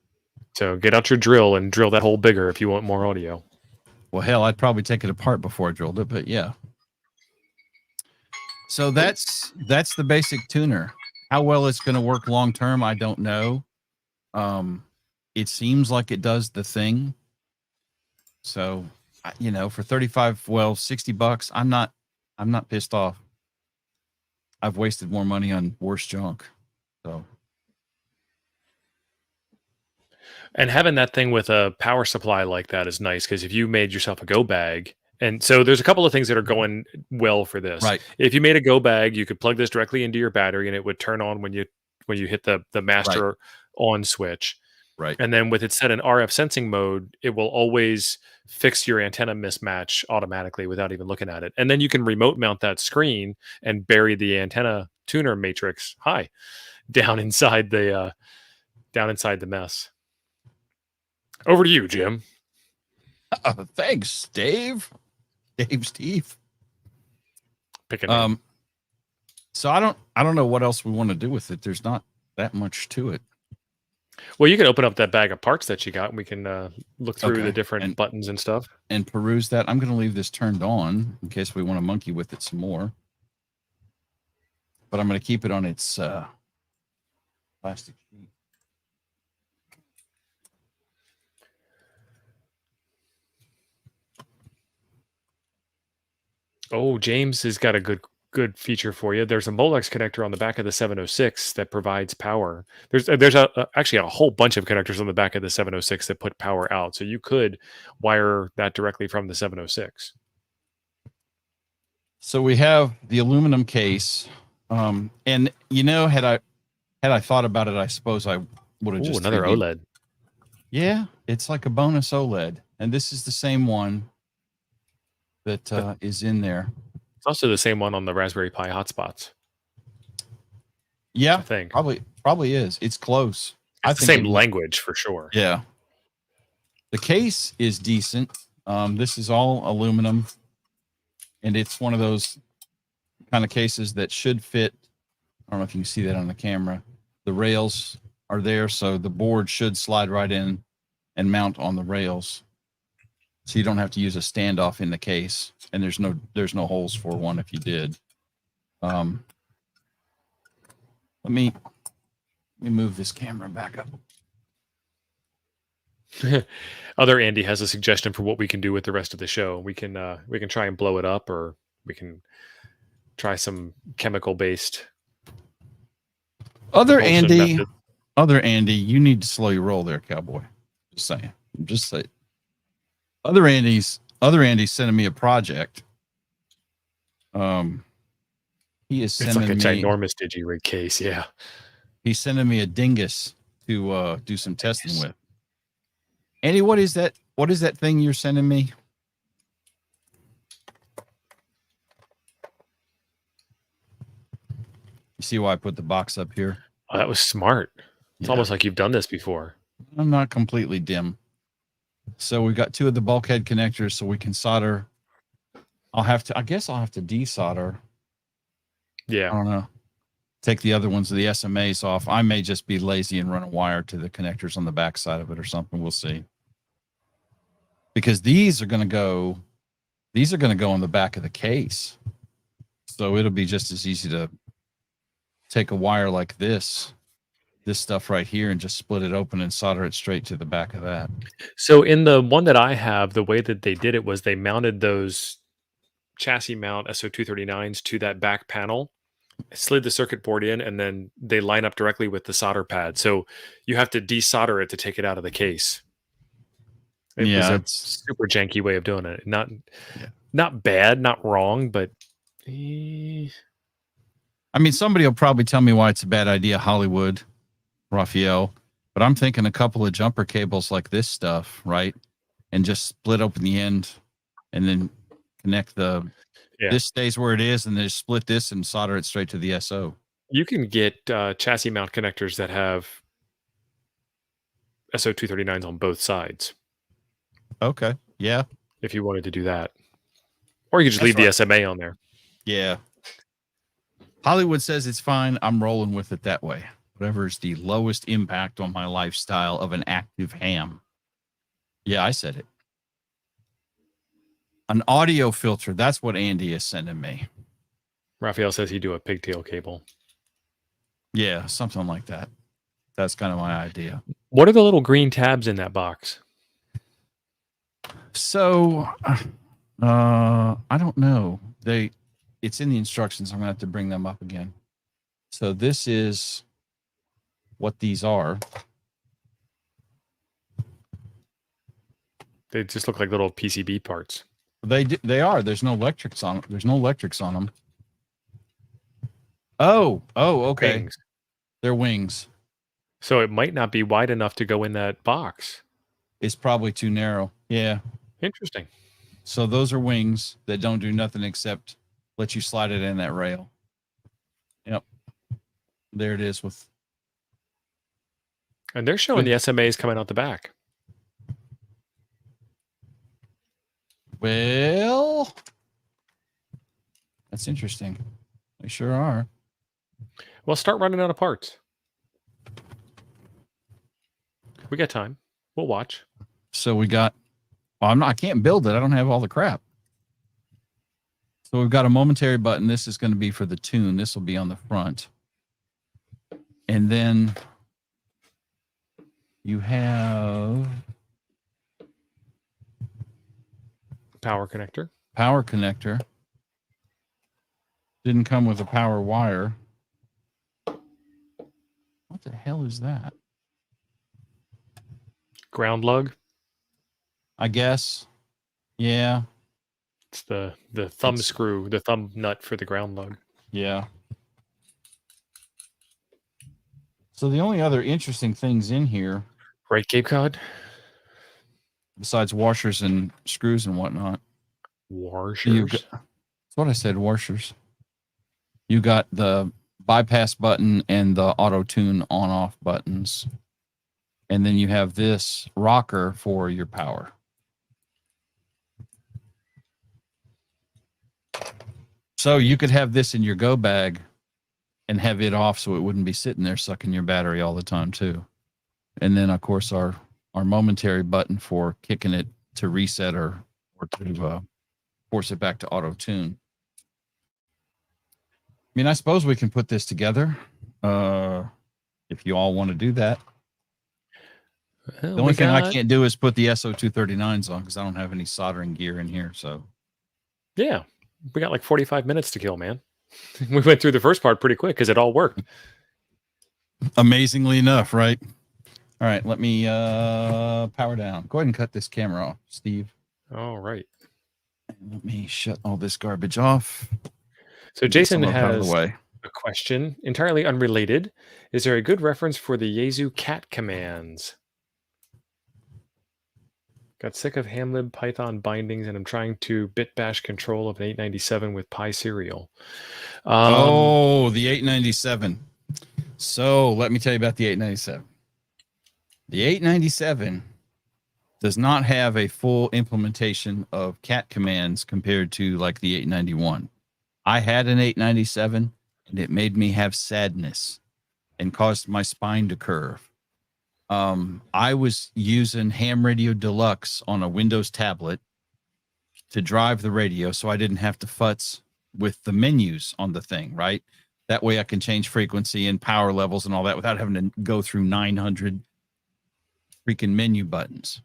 So get out your drill and drill that hole bigger if you want more audio. Well, hell, I'd probably take it apart before I drilled it, but yeah. So that's the basic tuner. How well it's going to work long term, I don't know. It seems like it does the thing. So, for $60, I'm not pissed off. I've wasted more money on worse junk. So, and having that thing with a power supply like that is nice, because if you made yourself a go bag, and so there's a couple of things that are going well for this. Right. If you made a go bag, you could plug this directly into your battery, and it would turn on when you hit the master on switch. Right. And then with it set in RF sensing mode, it will always fix your antenna mismatch automatically without even looking at it. And then you can remote mount that screen and bury the antenna tuner matrix down inside the mess. Over to you, Jim. Thanks, Dave. Steve. Pick a name. So I don't know what else we want to do with it. There's not that much to it. Well, you can open up that bag of parts that you got, and we can look through the different buttons and stuff. And peruse that. I'm going to leave this turned on in case we want to monkey with it some more. But I'm going to keep it on its plastic sheet. Oh, James has got a good good feature for you. There's a Molex connector on the back of the 706 that provides power. There's actually a whole bunch of connectors on the back of the 706 that put power out. So you could wire that directly from the 706. So we have the aluminum case, and you know, had I thought about it, I suppose I would have just another 3D. OLED. Yeah, it's like a bonus OLED, and this is the same one that is in there. It's also the same one on the Raspberry Pi hotspots. Yeah, I think probably is. It's close. it's the same language for sure. Yeah. The case is decent. This is all aluminum, and it's one of those kind of cases that should fit. I don't know if you can see that on the camera. The rails are there, so the board should slide right in and mount on the rails. So you don't have to use a standoff in the case, and there's no holes for one if you did. Let me move this camera back up. Other Andy has a suggestion for what we can do with the rest of the show. We can try and blow it up, or we can try some chemical based. Other Andy, you need to slow your roll there, cowboy. Just saying. Just say. Other Andy's sending me a project. He is sending it's like a ginormous DigiRig case. Yeah, he's sending me a dingus to do some testing with. Andy, what is that? What is that thing you're sending me? You see why I put the box up here? Oh, that was smart. It's almost like you've done this before. I'm not completely dim. So we've got two of the bulkhead connectors, so we can solder. I guess I'll have to desolder. Yeah. I don't know. Take the other ones of the SMAs off. I may just be lazy and run a wire to the connectors on the back side of it or something. We'll see. Because these are going to go on the back of the case. So it'll be just as easy to take a wire like this stuff right here, and just split it open and solder it straight to the back of that. So in the one that I have, the way that they did it was they mounted those chassis mount SO239s to that back panel, slid the circuit board in, and then they line up directly with the solder pad. So you have to desolder it to take it out of the case. It was a super janky way of doing it. Not bad, not wrong, but I mean, somebody will probably tell me why it's a bad idea, Hollywood, Raphael, but I'm thinking a couple of jumper cables like this stuff, right? And just split open the end and then connect this stays where it is, and then just split this and solder it straight to the SO. You can get chassis mount connectors that have SO239s on both sides. Okay. Yeah. If you wanted to do that. Or you could just leave the SMA on there. Yeah. Hollywood says it's fine. I'm rolling with it that way. Whatever is the lowest impact on my lifestyle of an active ham. Yeah, I said it. An audio filter. That's what Andy is sending me. Raphael says he'd do a pigtail cable. Yeah, something like that. That's kind of my idea. What are the little green tabs in that box? So, I don't know. It's in the instructions. I'm going to have to bring them up again. So this is what these are. They just look like little PCB parts. They are. There's no electrics on them. Oh, okay. Wings. They're wings. So it might not be wide enough to go in that box. It's probably too narrow. Yeah. Interesting. So those are wings that don't do nothing except let you slide it in that rail. Yep. There it is with. And they're showing the SMAs coming out the back. Well, that's interesting. They sure are. Well, start running out of parts. We got time. We'll watch. So we got. I can't build it. I don't have all the crap. So we've got a momentary button. This is going to be for the tune. This will be on the front. And then you have power connector. Power connector. Didn't come with a power wire. What the hell is that? Ground lug. I guess. Yeah. It's the thumb screw, the thumb nut for the ground lug. Yeah. So the only other interesting things in here, Right, Cape Cod? besides washers and screws and whatnot, Washers. that's what I said, washers. You got the bypass button and the auto tune on off buttons. And then you have this rocker for your power. So you could have this in your go bag and have it off so it wouldn't be sitting there sucking your battery all the time too. And then of course our momentary button for kicking it to reset or to force it back to auto tune. I mean, I suppose we can put this together if you all want to do that. Well, The only thing I can't do is put the SO239s on because I don't have any soldering gear in here. So yeah, we got like 45 minutes to kill, man. We went through the first part pretty quick because it all worked. Amazingly enough, right? All right, let me power down. Go ahead and cut this camera off, Steve. All right. Let me shut all this garbage off. So Jason Get some out of has the way. a question, entirely unrelated. Is there a good reference for the Yaesu cat commands? Got sick of hamlib Python bindings and I'm trying to bit bash control of an 897 with Pi serial. The 897. So let me tell you about the 897. The 897 does not have a full implementation of cat commands compared to like the 891. I had an 897 and it made me have sadness and caused my spine to curve. I was using Ham Radio Deluxe on a Windows tablet to drive the radio so I didn't have to futz with the menus on the thing, right? That way I can change frequency and power levels and all that without having to go through 900 freaking menu buttons.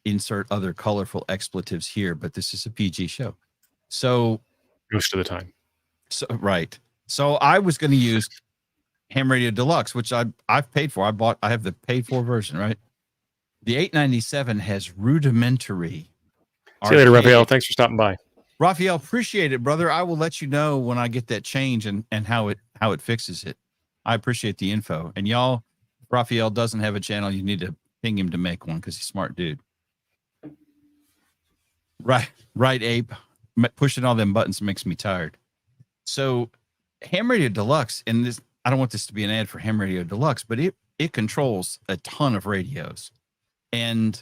Insert other colorful expletives here, but this is a PG show. So most of the time. So right. So I was going to use Ham Radio Deluxe, which I've paid for. I have the paid for version, right? The 897 has rudimentary. See you later, Raphael. Thanks for stopping by. Raphael, appreciate it, brother. I will let you know when I get that change and how it fixes it. I appreciate the info. And y'all, if Raphael doesn't have a channel, you need to ping him to make one because he's a smart dude. Right, Ape. Pushing all them buttons makes me tired. So Ham Radio Deluxe, and this, I don't want this to be an ad for Ham Radio Deluxe, but it controls a ton of radios and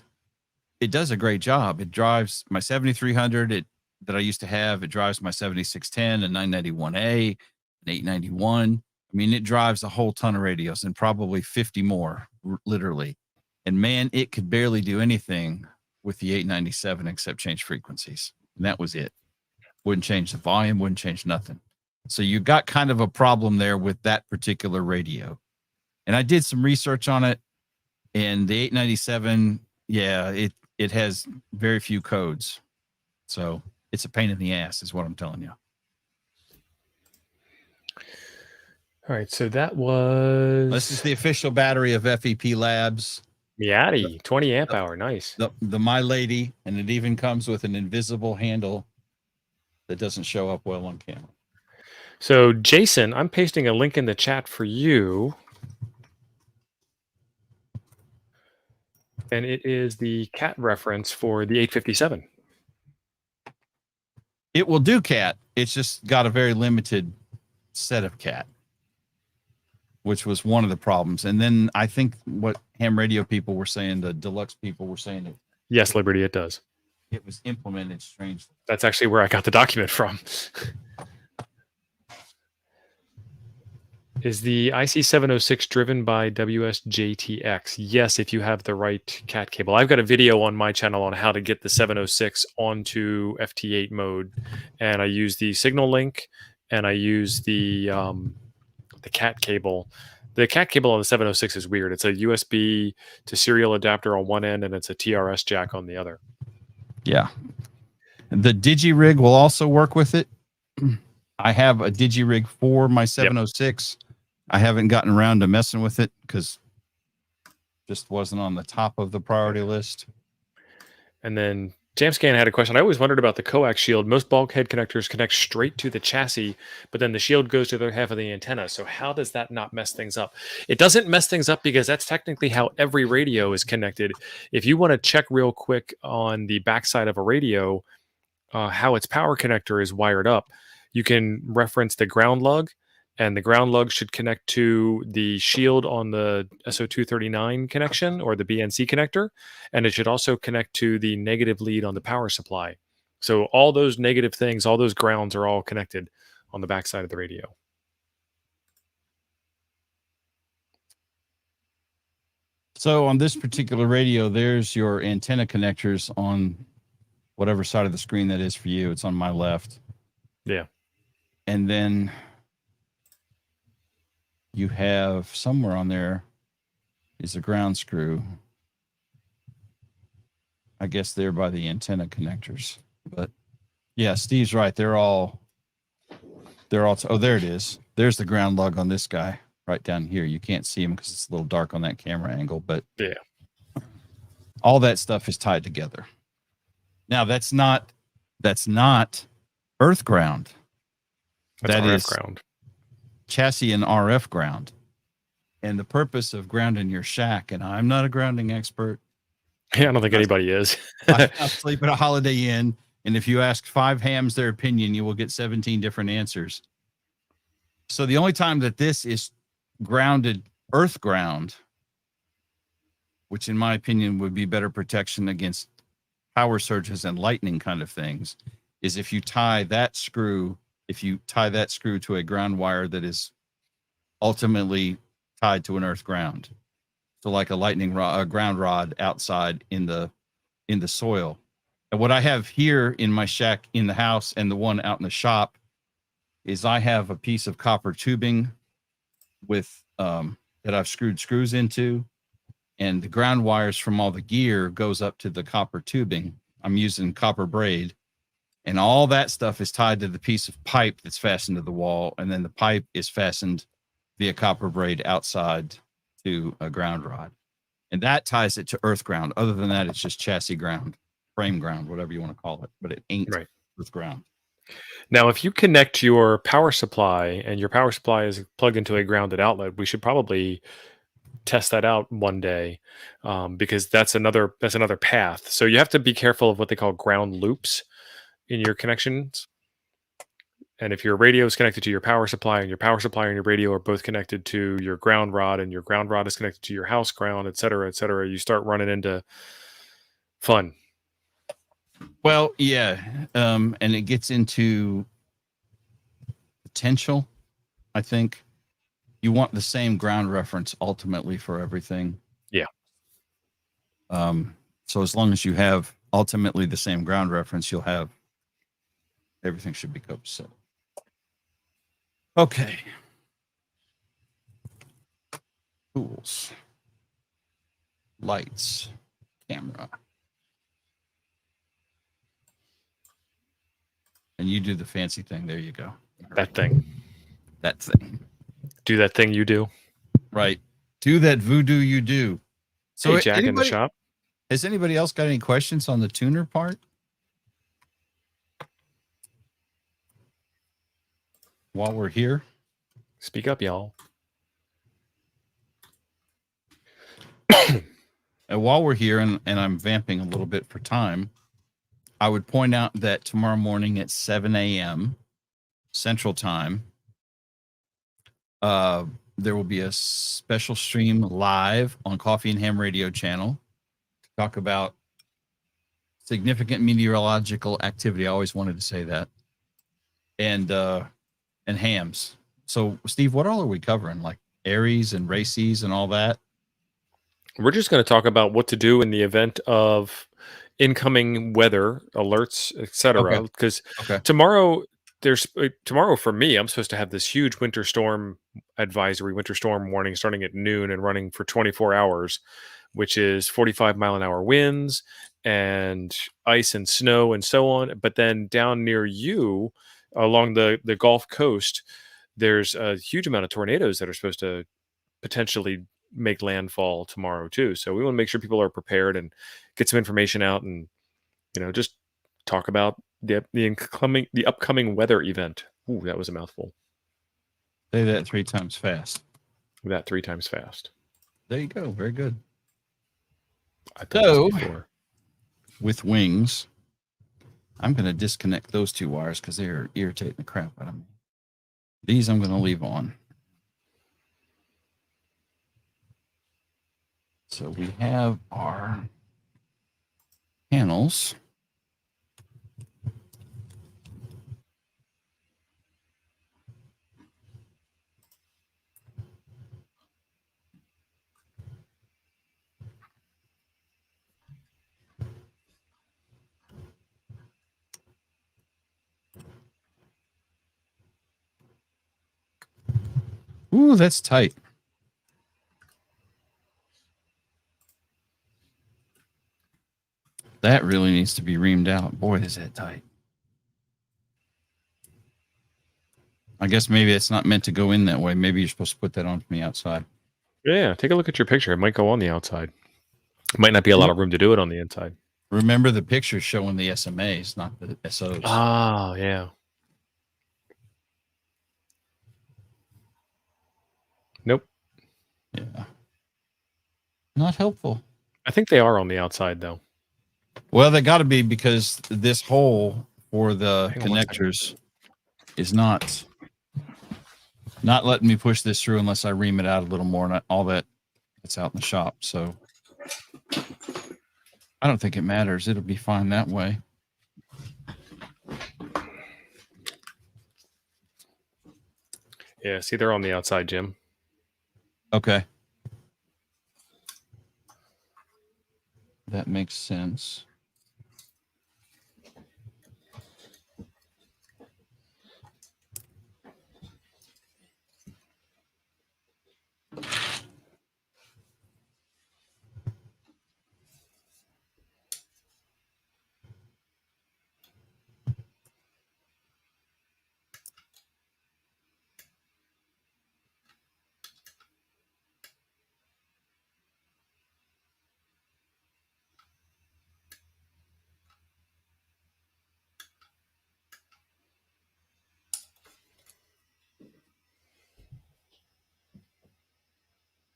it does a great job. It drives my 7300 that I used to have. It drives my 7610 and 991A and 891. I mean, it drives a whole ton of radios and probably 50 more, literally. And man, it could barely do anything with the 897 except change frequencies. And that was it. Wouldn't change the volume, wouldn't change nothing. So you got kind of a problem there with that particular radio. And I did some research on it, and the 897, yeah, it has very few codes. So it's a pain in the ass is what I'm telling you. All right, so that was... This is the official battery of FEP Labs. Miati, 20 amp hour, nice. The My Lady, and it even comes with an invisible handle that doesn't show up well on camera. So Jason, I'm pasting a link in the chat for you. And it is the cat reference for the 857. It will do cat. It's just got a very limited set of cat, which was one of the problems. And then I think what ham radio people were saying, the deluxe people were saying it. Yes, Liberty, it does. It was implemented strangely. That's actually where I got the document from. Is the IC706 driven by WSJTX? Yes, if you have the right cat cable. I've got a video on my channel on how to get the 706 onto FT8 mode. And I use the signal link and I use the cat cable. The cat cable on the 706 is weird. It's a USB to serial adapter on one end and it's a TRS jack on the other. Yeah. The DigiRig will also work with it. I have a DigiRig for my 706. I haven't gotten around to messing with it because just wasn't on the top of the priority list. And then Jamscan had a question. I always wondered about the coax shield. Most bulkhead connectors connect straight to the chassis, but then the shield goes to the other half of the antenna. So how does that not mess things up? It doesn't mess things up because that's technically how every radio is connected. If you want to check real quick on the backside of a radio, how its power connector is wired up, you can reference the ground lug, and the ground lug should connect to the shield on the SO239 connection or the BNC connector, and it should also connect to the negative lead on the power supply. So all those negative things, all those grounds are all connected on the backside of the radio. So on this particular radio, there's your antenna connectors on whatever side of the screen that is for you. It's on my left. Yeah. And then you have somewhere on there is a ground screw. I guess they're by the antenna connectors. But yeah, Steve's right. They're all oh, there it is. There's the ground lug on this guy right down here. You can't see him because it's a little dark on that camera angle, but yeah, all that stuff is tied together. Now that's not earth ground. That's That RF is ground. Chassis and RF ground. And the purpose of grounding your shack, and I'm not a grounding expert. Yeah, I don't think anybody is. I sleep at a Holiday Inn, and if you ask 5 hams their opinion, you will get 17 different answers. So the only time that this is grounded, earth ground, which in my opinion would be better protection against power surges and lightning kind of things, is if you tie that screw to a ground wire that is ultimately tied to an earth ground. So like a lightning rod, a ground rod outside in the soil. And what I have here in my shack in the house and the one out in the shop is I have a piece of copper tubing with that I've screwed screws into, and the ground wires from all the gear goes up to the copper tubing. I'm using copper braid, and all that stuff is tied to the piece of pipe that's fastened to the wall, and then the pipe is fastened via copper braid outside to a ground rod, and that ties it to earth ground. Other than that, it's just chassis ground, frame ground, whatever you want to call it, but it ain't Right. earth ground. Now, if you connect your power supply and your power supply is plugged into a grounded outlet, we should probably test that out one day, because that's another path. So you have to be careful of what they call ground loops in your connections. And if your radio is connected to your power supply, and your power supply and your radio are both connected to your ground rod, and your ground rod is connected to your house ground, et cetera, you start running into fun. Well, yeah, and it gets into potential. I think you want the same ground reference ultimately for everything. Yeah. So as long as you have ultimately the same ground reference, you'll have everything should be copacetic. Okay. Tools, lights, camera. And you do the fancy thing. There you go. That thing. That thing. Do that thing you do. Right. Do that voodoo you do. So hey, Jack in the shop. Has anybody else got any questions on the tuner part? While we're here? Speak up, y'all. And while we're here, and I'm vamping a little bit for time, I would point out that tomorrow morning at 7 a.m. Central Time, there will be a special stream live on Coffee and Ham Radio channel to talk about significant meteorological activity. I always wanted to say that. And hams. So, Steve, what all are we covering? Like Aries and Races and all that? We're just going to talk about what to do in the event of incoming weather alerts, etc. Because tomorrow for me, I'm supposed to have this huge winter storm advisory, winter storm warning starting at noon and running for 24 hours, which is 45-mile-an-hour winds and ice and snow and so on. But then down near you, along the Gulf Coast, there's a huge amount of tornadoes that are supposed to potentially make landfall tomorrow too. So we want to make sure people are prepared and get some information out, and just talk about the upcoming weather event. Ooh, that was a mouthful. Say that 3 times fast. That 3 times fast. There you go. Very good. I thought this before. With wings, I'm going to disconnect those 2 wires because they're irritating the crap out of me. These I'm going to leave on. So we have our panels. Ooh, that's tight. That really needs to be reamed out. Boy, is that tight. I guess maybe it's not meant to go in that way. Maybe you're supposed to put that on from the outside. Yeah, take a look at your picture. It might go on the outside. Might not be a lot of room to do it on the inside. Remember the picture showing the SMAs, not the SOs. Oh, yeah. Nope. Yeah. Not helpful. I think they are on the outside, though. Well, they got to be, because this hole for the connectors is not letting me push this through unless I ream it out a little more, and all that it's out in the shop. So I don't think it matters. It'll be fine that way. Yeah, see, they're on the outside, Jim. Okay. That makes sense.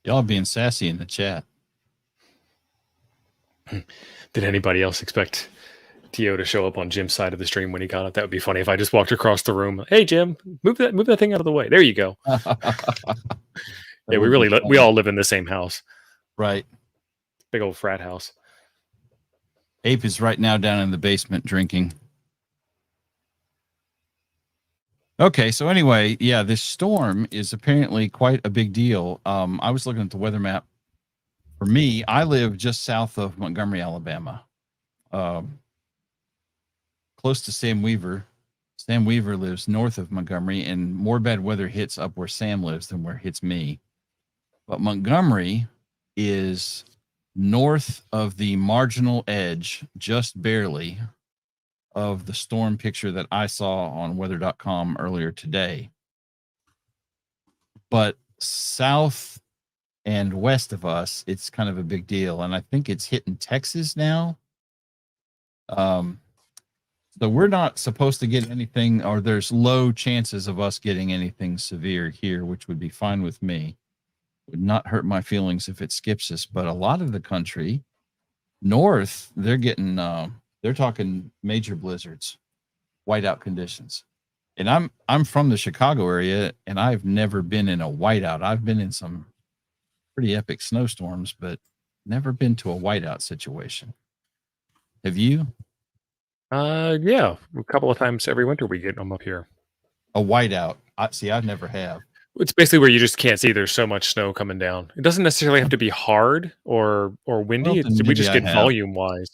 Y'all being sassy in the chat. Did anybody else expect Tio to show up on Jim's side of the stream when he got it? That would be funny if I just walked across the room. Hey, Jim, move that thing out of the way. There you go. Yeah, we all live in the same house. Right. Big old frat house. Ape is right now down in the basement drinking. Okay, so anyway, yeah, this storm is apparently quite a big deal. I was looking at the weather map. For me, I live just south of Montgomery, Alabama, close to Sam Weaver. Sam Weaver lives north of Montgomery, and more bad weather hits up where Sam lives than where it hits me. But Montgomery is north of the marginal edge, just barely, of the storm picture that I saw on weather.com earlier today. But south and west of us, it's kind of a big deal. And I think it's hitting Texas now. So we're not supposed to get anything, or there's low chances of us getting anything severe here, which would be fine with me. Would not hurt my feelings if it skips us. But a lot of the country north, they're getting they're talking major blizzards, whiteout conditions. And I'm from the Chicago area, and I've never been in a whiteout. I've been in some pretty epic snowstorms, but never been to a whiteout situation. Have you? Yeah, a couple of times every winter we get them up here. A whiteout? I've never have. It's basically where you just can't see. There's so much snow coming down. It doesn't necessarily have to be hard or windy. Well, We just get volume wise.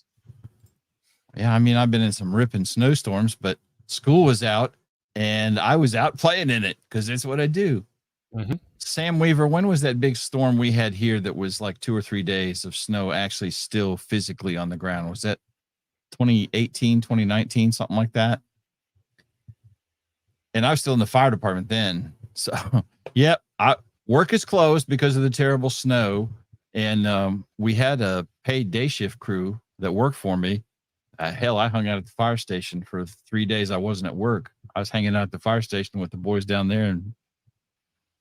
Yeah, I mean, I've been in some ripping snowstorms, but school was out and I was out playing in it because it's what I do. Mm-hmm. Sam Weaver, when was that big storm we had here that was like 2 or 3 days of snow actually still physically on the ground? Was that 2018, 2019, something like that? and I was still in the fire department then. So, yep, work is closed because of the terrible snow, and we had a paid day shift crew that worked for me. Hell, I hung out at the fire station for 3 days. I wasn't at work. I was hanging out at the fire station with the boys down there, and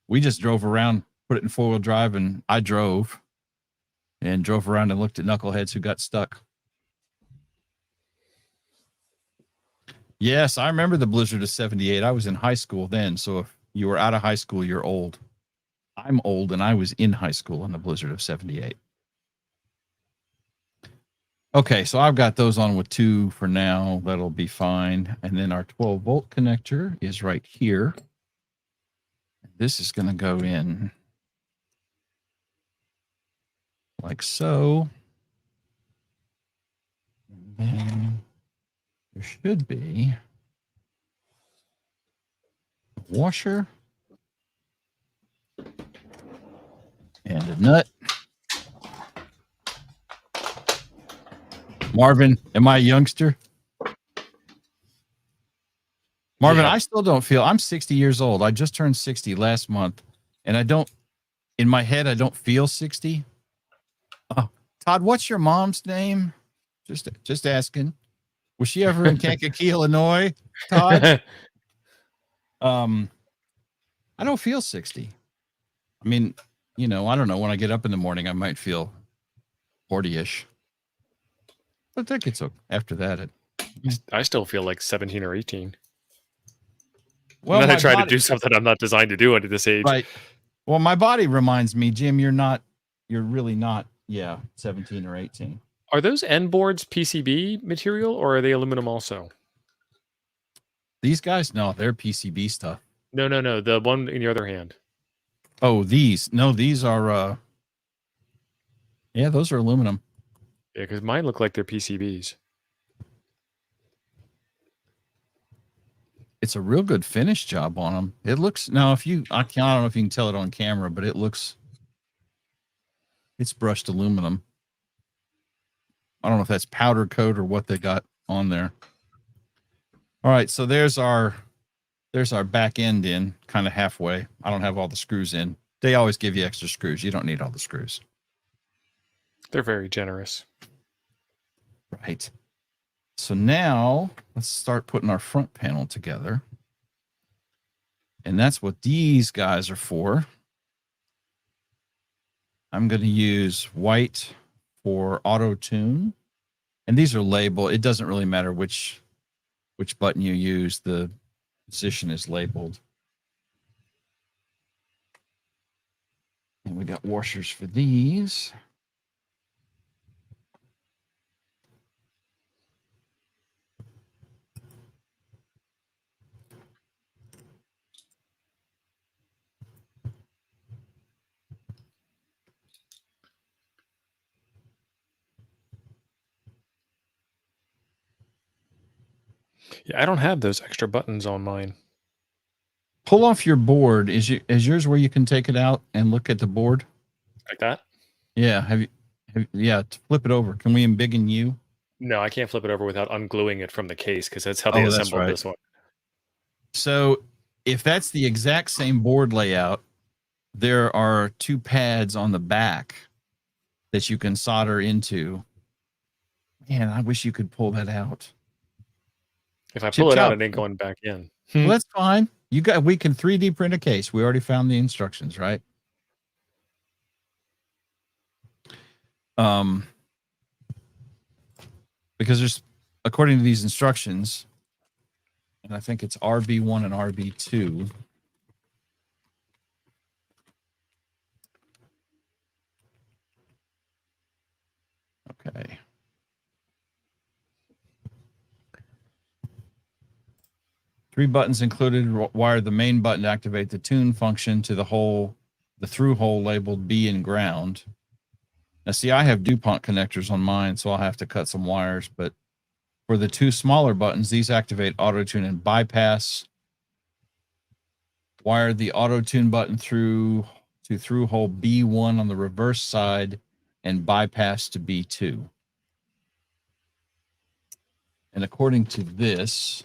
we just drove around, put it in 4-wheel drive, and I drove around and looked at knuckleheads who got stuck. Yes, I remember the blizzard of 78. I was in high school then, so if you were out of high school, you're old. I'm old, and I was in high school in the blizzard of 78. Okay, so I've got those on with 2 for now. That'll be fine. And then our 12-volt connector is right here. This is going to go in like so. And then there should be a washer and a nut. Marvin, am I a youngster? Marvin, Yeah. I still don't feel, I'm 60 years old. I just turned 60 last month, and I don't, in my head, I don't feel 60. Oh, Todd, what's your mom's name? Just asking. Was she ever in Kankakee, Illinois? Todd? I don't feel 60. I mean, I don't know. When I get up in the morning, I might feel 40-ish. But that gets up after that. I still feel like 17 or 18. Well, and then I try body, to do something I'm not designed to do at this age. Right. Well, my body reminds me, Jim, you're really not, 17 or 18. Are those N boards PCB material, or are they aluminum also? These guys, no, they're PCB stuff. No. The one in your other hand. Oh, these are, those are aluminum. Yeah, because mine look like they're PCBs. It's a real good finish job on them. It looks, now if you, I don't know if you can tell it on camera, but it's brushed aluminum. I don't know if that's powder coat or what they got on there. All right, so there's our back end in, kind of halfway. I don't have all the screws in. They always give you extra screws. You don't need all the screws. They're very generous. Right. So now let's start putting our front panel together. And that's what these guys are for. I'm going to use white for auto tune. And these are labeled. It doesn't really matter which button you use. The position is labeled. And we got washers for these. Yeah, I don't have those extra buttons on mine. Pull off your board. Is yours where you can take it out and look at the board? Like that? Yeah. Flip it over. Can we embiggen you? No, I can't flip it over without ungluing it from the case, because that's how they assembled this one. So if that's the exact same board layout, there are 2 pads on the back that you can solder into. Man, I wish you could pull that out. If I pull it out, it ain't going back in. Well, that's fine. We can 3D print a case. We already found the instructions, right? Because there's, according to these instructions, and I think it's RB1 and RB2. Okay. Three buttons included. Wire the main button to activate the tune function to the through hole labeled B in ground. Now, see, I have DuPont connectors on mine, so I'll have to cut some wires. But for the 2 smaller buttons, these activate auto tune and bypass. Wire the auto tune button through hole B1 on the reverse side and bypass to B2. And according to this,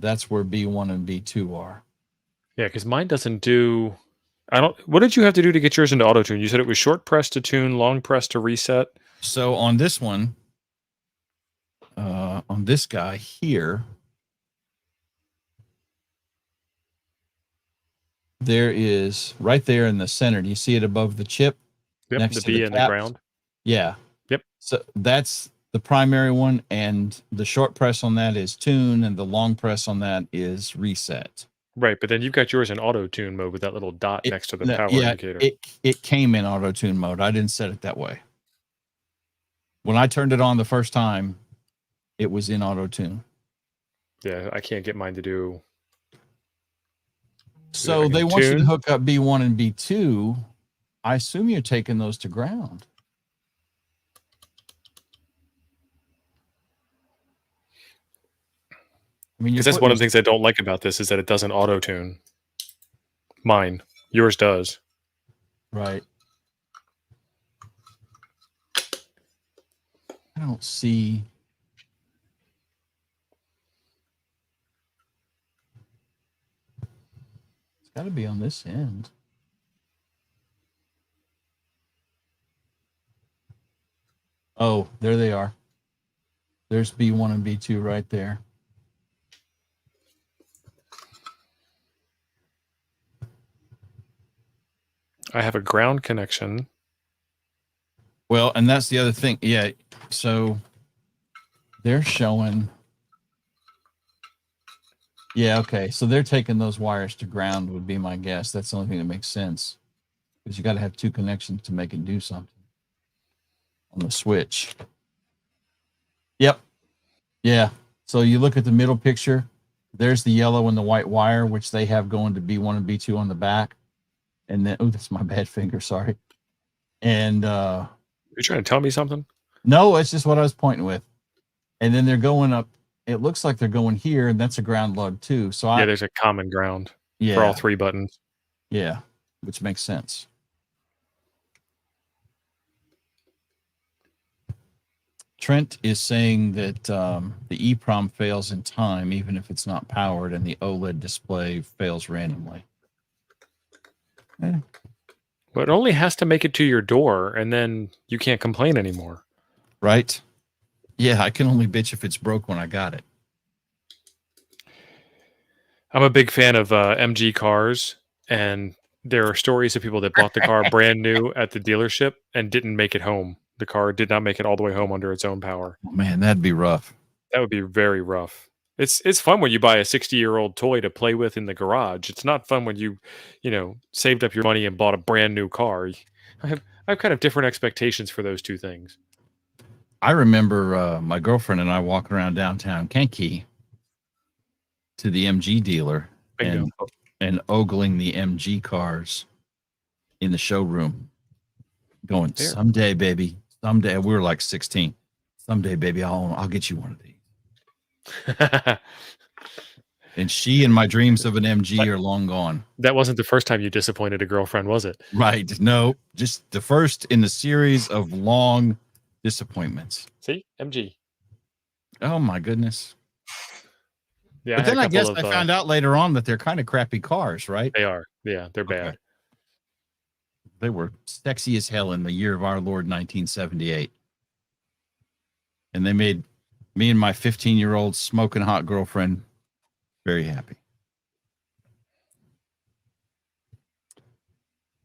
That's where B1 and B2 are. Yeah, because mine doesn't do. I don't. What did you have to do to get yours into auto tune? You said it was short press to tune, long press to reset. So on this one, on this guy here, there is right there in the center. Do you see it above the chip? Yep, Next the to B the in the taps? ground. Yeah. Yep. So that's the primary one, and the short press on that is tune, and the long press on that is reset. Right, but then you've got yours in auto tune mode with that little dot next to the power indicator. It came in auto tune mode. I didn't set it that way. When I turned it on the first time, it was in auto tune. Yeah, I can't get mine to do. So they want you to hook up B1 and B2. I assume you're taking those to ground. I mean, because that's one of the things I don't like about this is that it doesn't auto tune. Mine, yours does. Right. I don't see. It's got to be on this end. Oh, there they are. There's B1 and B2 right there. I have a ground connection. Well, and that's the other thing. Yeah. So they're showing. Yeah. Okay. So they're taking those wires to ground would be my guess. That's the only thing that makes sense, because you got to have two connections to make it do something on the switch. Yep. Yeah. So you look at the middle picture, there's the yellow and the white wire, which they have going to B1 and B2 on the back. And then, oh, that's my bad finger. Sorry. And you're trying to tell me something? No, it's just what I was pointing with. And then they're going up. It looks like they're going here, and that's a ground lug too. So yeah, there's a common ground for all three buttons. Yeah, which makes sense. Trent is saying that the EEPROM fails in time, even if it's not powered, and the OLED display fails randomly. But it only has to make it to your door, and then you can't complain anymore. Right? Yeah, I can only bitch if it's broke when I got it. I'm a big fan of MG cars, and there are stories of people that bought the car brand new at the dealership and didn't make it home. The car did not make it all the way home under its own power. Oh, man, that'd be rough. That would be very rough. It's fun when you buy a 60-year-old toy to play with in the garage. It's not fun when you saved up your money and bought a brand new car. I have kind of different expectations for those two things. I remember my girlfriend and I walking around downtown Kankakee to the MG dealer and ogling the MG cars in the showroom, going, someday, baby, someday. We were like 16. Someday, baby, I'll get you one of these. And she and my dreams of an MG are long gone. That wasn't the first time you disappointed a girlfriend, was it? Right. No, just the first in the series of long disappointments. See? MG. Oh, my goodness. Yeah, but then I guess I found out later on that they're kind of crappy cars, right? They are. Yeah, they're bad. They were sexy as hell in the year of our Lord 1978. And they made me and my 15-year-old smoking hot girlfriend very happy.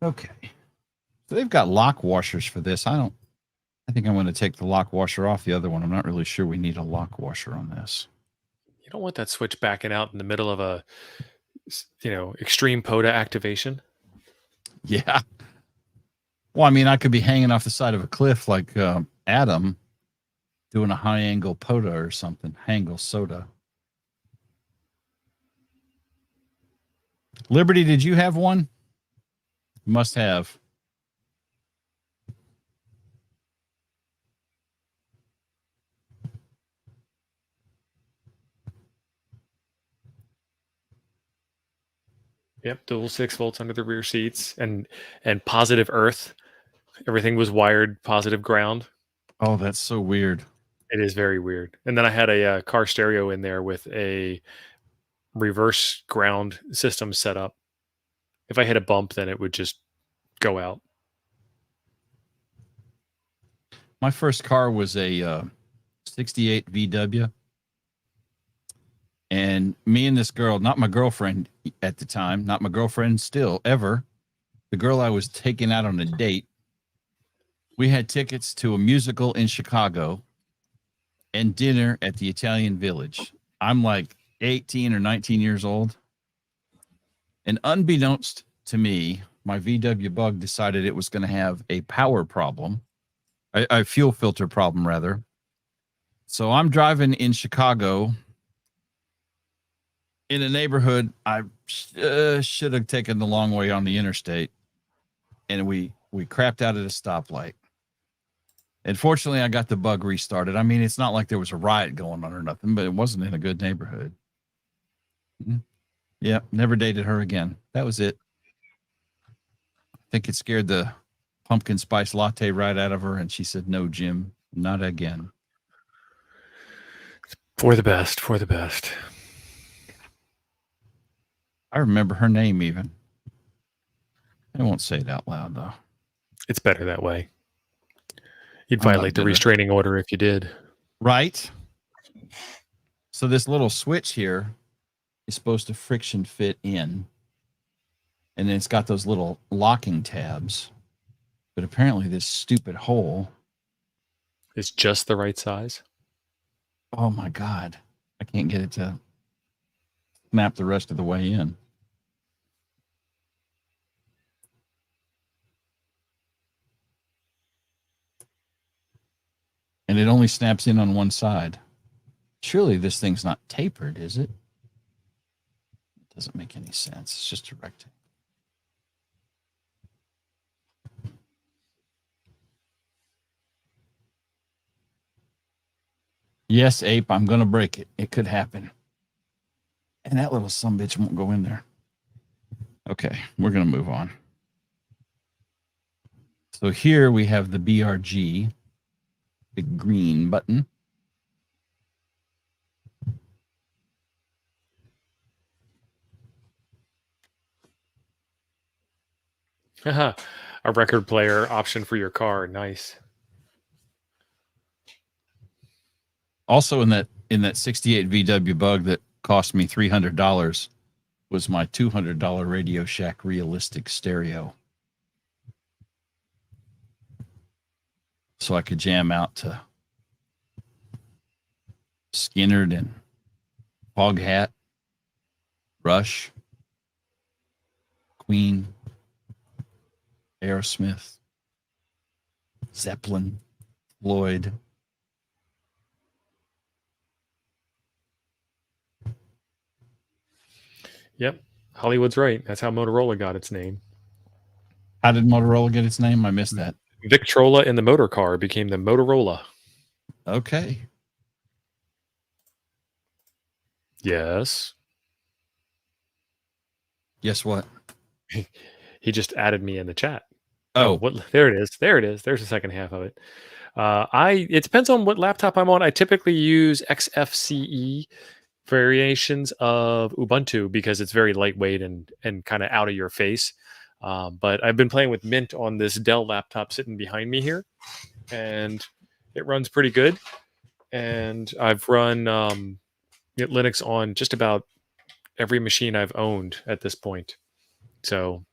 Okay. So they've got lock washers for this. I think I'm going to take the lock washer off the other one. I'm not really sure we need a lock washer on this. You don't want that switch backing out in the middle of a, extreme POTA activation. Yeah. Well, I mean, I could be hanging off the side of a cliff like Adam doing a high angle POTA or something. Angle soda. Liberty, did you have one? Must have. Yep, dual 6 volts under the rear seats and positive earth. Everything was wired positive ground. Oh, that's so weird. It is very weird. And then I had a car stereo in there with a reverse ground system set up. If I hit a bump, then it would just go out. My first car was a 68 VW. And me and this girl, not my girlfriend at the time, not my girlfriend still, ever, the girl I was taking out on a date, we had tickets to a musical in Chicago and dinner at the Italian Village. I'm like 18 or 19 years old. And unbeknownst to me, my VW Bug decided it was going to have a power problem, a fuel filter problem, rather. So I'm driving in Chicago in a neighborhood. I should have taken the long way on the interstate, and we crapped out at a stoplight. And fortunately, I got the Bug restarted. I mean, it's not like there was a riot going on or nothing, but it wasn't in a good neighborhood. Yeah, never dated her again. That was it. I think it scared the pumpkin spice latte right out of her, and she said, "No, Jim, not again." For the best, for the best. I remember her name even. I won't say it out loud, though. It's better that way. You'd I'm not violate the bitter. restraining order if you did. Right? So this little switch here is supposed to friction fit in. And then it's got those little locking tabs. But apparently this stupid hole. It's just the right size. Oh, my God. I can't get it to snap the rest of the way in. And it only snaps in on one side. Surely this thing's not tapered, is it? It doesn't make any sense. It's just a rectangle. Yes, Ape, I'm going to break it. It could happen. And that little sumbitch won't go in there. Okay, we're going to move on. So here we have the BRG, big green button. A record player option for your car. Nice. Also in that 68 VW Bug that cost me $300 was my $200 Radio Shack realistic stereo. So I could jam out to Skinnerd and Foghat, Rush, Queen, Aerosmith, Zeppelin, Floyd. Yep. Hollywood's right. That's how Motorola got its name. How did Motorola get its name? I missed that. Victrola in the motor car became the Motorola. Okay. Yes. Guess what? He just added me in the chat. Oh, what? There it is. There it is. There's the second half of it. It depends on what laptop I'm on. I typically use XFCE variations of Ubuntu because it's very lightweight and kind of out of your face. But I've been playing with Mint on this Dell laptop sitting behind me here, and it runs pretty good. And I've run Linux on just about every machine I've owned at this point. So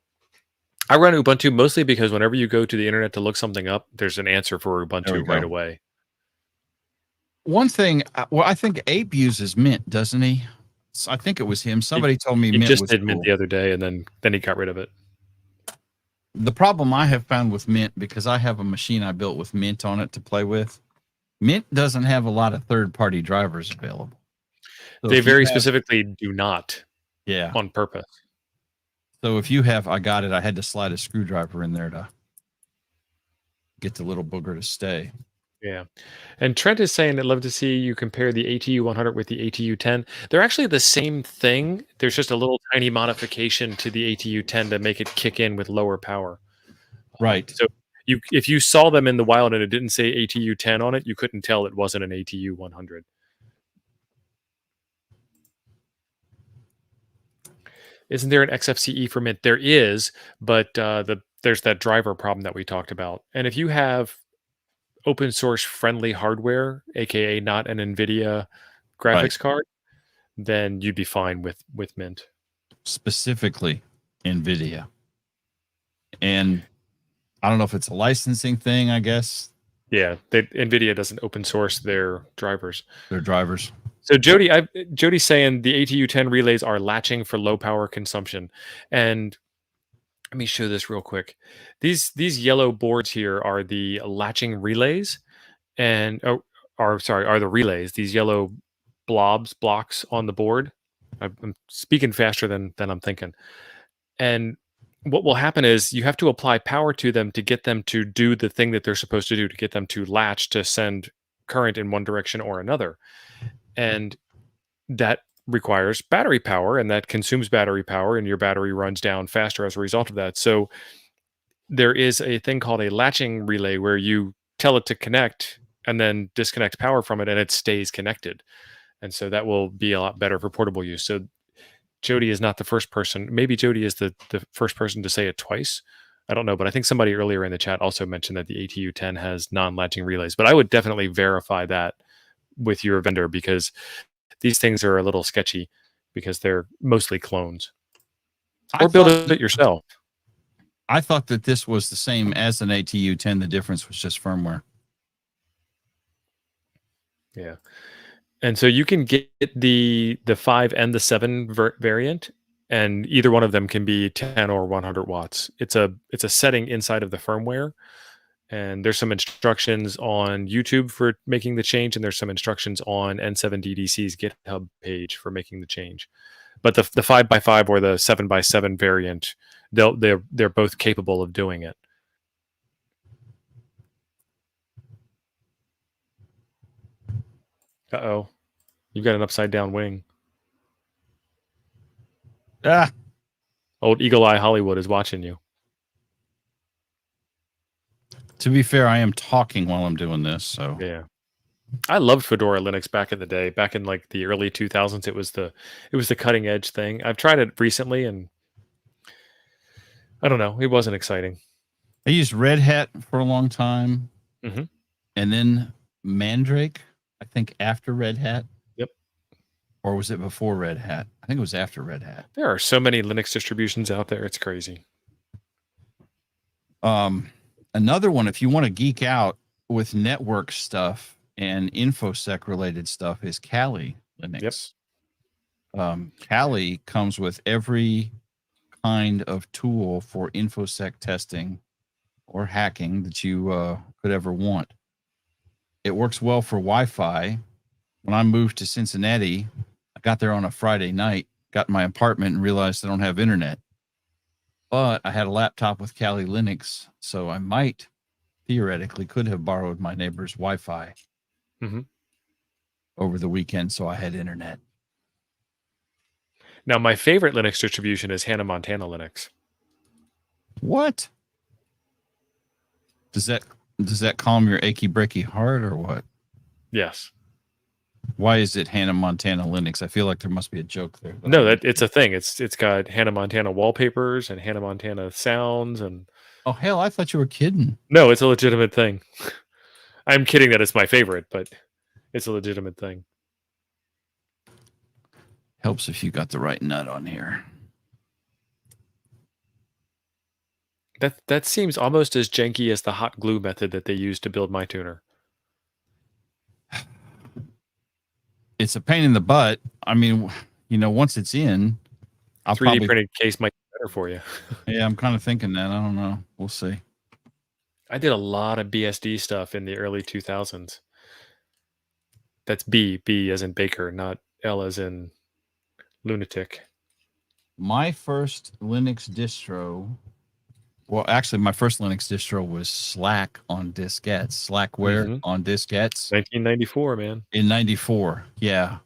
I run Ubuntu mostly because whenever you go to the internet to look something up, there's an answer for Ubuntu right away. One thing, well, I think Ape uses Mint, doesn't he? I think it was him. Somebody told me Mint just was did cool. Mint the other day, and then he got rid of it. The problem I have found with Mint, because I have a machine I built with Mint on it to play with, Mint doesn't have a lot of third-party drivers available. So they very specifically do not. Yeah. On purpose. So if you have, I got it. I had to slide a screwdriver in there to get the little booger to stay. Yeah. And Trent is saying, I'd love to see you compare the ATU 100 with the ATU 10. They're actually the same thing. There's just a little tiny modification to the ATU 10 to make it kick in with lower power. Right. So if you saw them in the wild and it didn't say ATU 10 on it, you couldn't tell it wasn't an ATU 100. Isn't there an XFCE for Mint? There is, but there's that driver problem that we talked about. And if you have open source friendly hardware, aka not an NVIDIA Right. graphics card, then you'd be fine with Mint. Specifically NVIDIA. And I don't know if it's a licensing thing, I guess. Yeah, NVIDIA doesn't open source their drivers. Their drivers. So Jody's saying the ATU10 relays are latching for low power consumption. And let me show this real quick. These yellow boards here are the latching relays, and are the relays. These yellow blocks on the board. I'm speaking faster than I'm thinking. And what will happen is you have to apply power to them to get them to do the thing that they're supposed to do, to get them to latch to send current in one direction or another. And that requires battery power, and that consumes battery power, and your battery runs down faster as a result of that. So there is a thing called a latching relay where you tell it to connect and then disconnect power from it, and it stays connected. And so that will be a lot better for portable use. So Jody is not the first person. Maybe Jody is the first person to say it twice. I don't know, but I think somebody earlier in the chat also mentioned that the ATU10 has non-latching relays. But I would definitely verify that with your vendor, because these things are a little sketchy because they're mostly clones. Or build it yourself. I thought that this was the same as an ATU10. The difference was just firmware. Yeah. And so you can get the 5 and the 7 variant, and either one of them can be 10 or 100 watts. It's a setting inside of the firmware, and there's some instructions on YouTube for making the change, and there's some instructions on N7DDC's GitHub page for making the change. But the 5x5 or the 7x7 variant, they're both capable of doing it. Uh-oh. You've got an upside down wing. Ah. Old Eagle Eye Hollywood is watching you. To be fair, I am talking while I'm doing this, so yeah. I loved Fedora Linux back in the day. Back in like the early 2000s, it was the cutting edge thing. I've tried it recently, and I don't know, it wasn't exciting. I used Red Hat for a long time, mm-hmm. and then Mandrake, I think after Red Hat. Yep. Or was it before Red Hat? I think it was after Red Hat. There are so many Linux distributions out there. It's crazy. Another one, if you want to geek out with network stuff and InfoSec related stuff, is Kali Linux. Yep. Kali comes with every kind of tool for InfoSec testing or hacking that you could ever want. It works well for Wi-Fi. When I moved to Cincinnati, I got there on a Friday night, got in my apartment and realized I don't have internet. But I had a laptop with Kali Linux, so I might theoretically could have borrowed my neighbor's Wi-Fi over the weekend, so I had internet. Now, my favorite Linux distribution is Hannah Montana Linux. What? Does that calm your achy breaky heart or what? Yes. Why is it Hannah Montana Linux? I feel like there must be a joke there. No, it's a thing. It's got Hannah Montana wallpapers and Hannah Montana sounds and. Oh hell! I thought you were kidding. No, it's a legitimate thing. I'm kidding that it's my favorite, but it's a legitimate thing. Helps if you got the right nut on here. That seems almost as janky as the hot glue method that they used to build my tuner. It's a pain in the butt. I mean, once it's in, I'll 3D printed case might be better for you. Yeah, I'm kind of thinking that. I don't know. We'll see. I did a lot of BSD stuff in the early 2000s. That's B as in Baker, not L as in lunatic. My first Linux distro, well, actually, my first Linux distro was Slack on diskettes, Slackware on diskettes. 1994, man. In 94, yeah.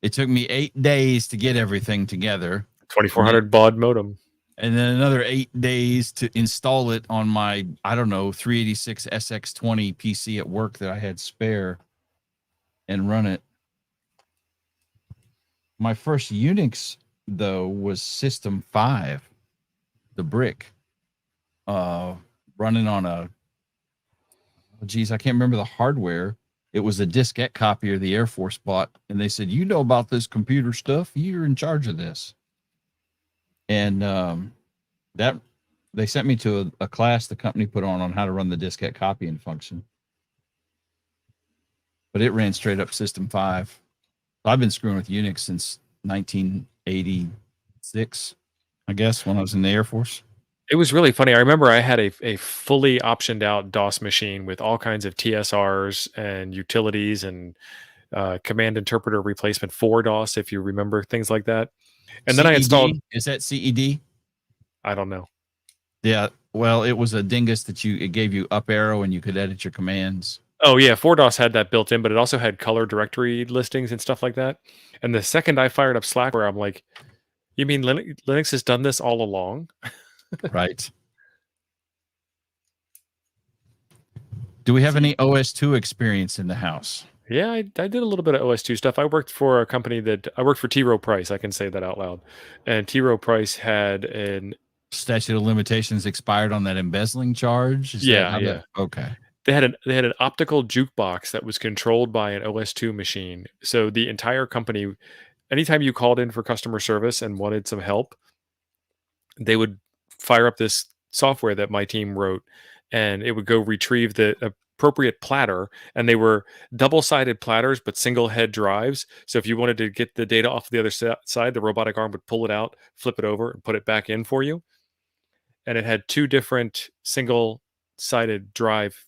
It took me 8 days to get everything together. 2400 baud modem. And then another 8 days to install it on my, 386 SX20 PC at work that I had spare and run it. My first Unix though was System 5, the brick, running on a, geez, I can't remember the hardware. It was a diskette copier the Air Force bought, and they said, "You know about this computer stuff? You're in charge of this." And that they sent me to a class the company put on how to run the diskette copying function. But it ran straight up System 5. I've been screwing with Unix since 1986, I guess, when I was in the Air Force. It was really funny. I remember I had a fully optioned out DOS machine with all kinds of TSRs and utilities and command interpreter replacement for DOS, if you remember things like that. And then I installed. Is that CED? I don't know. Yeah. Well, it was a dingus that it gave you up arrow and you could edit your commands. Oh yeah, 4DOS had that built in, but it also had color directory listings and stuff like that. And the second I fired up Slackware, I'm like, "You mean Linux has done this all along?" Right. Do we have any OS2 experience in the house? Yeah, I did a little bit of OS2 stuff. I worked for a company I worked for T. Rowe Price. I can say that out loud. And T. Rowe Price had an statute of limitations expired on that embezzling charge. Yeah. Okay. They had an optical jukebox that was controlled by an OS2 machine. So the entire company, anytime you called in for customer service and wanted some help, they would fire up this software that my team wrote, and it would go retrieve the appropriate platter. And they were double-sided platters, but single head drives. So if you wanted to get the data off the other side, the robotic arm would pull it out, flip it over, and put it back in for you. And it had two different single-sided drive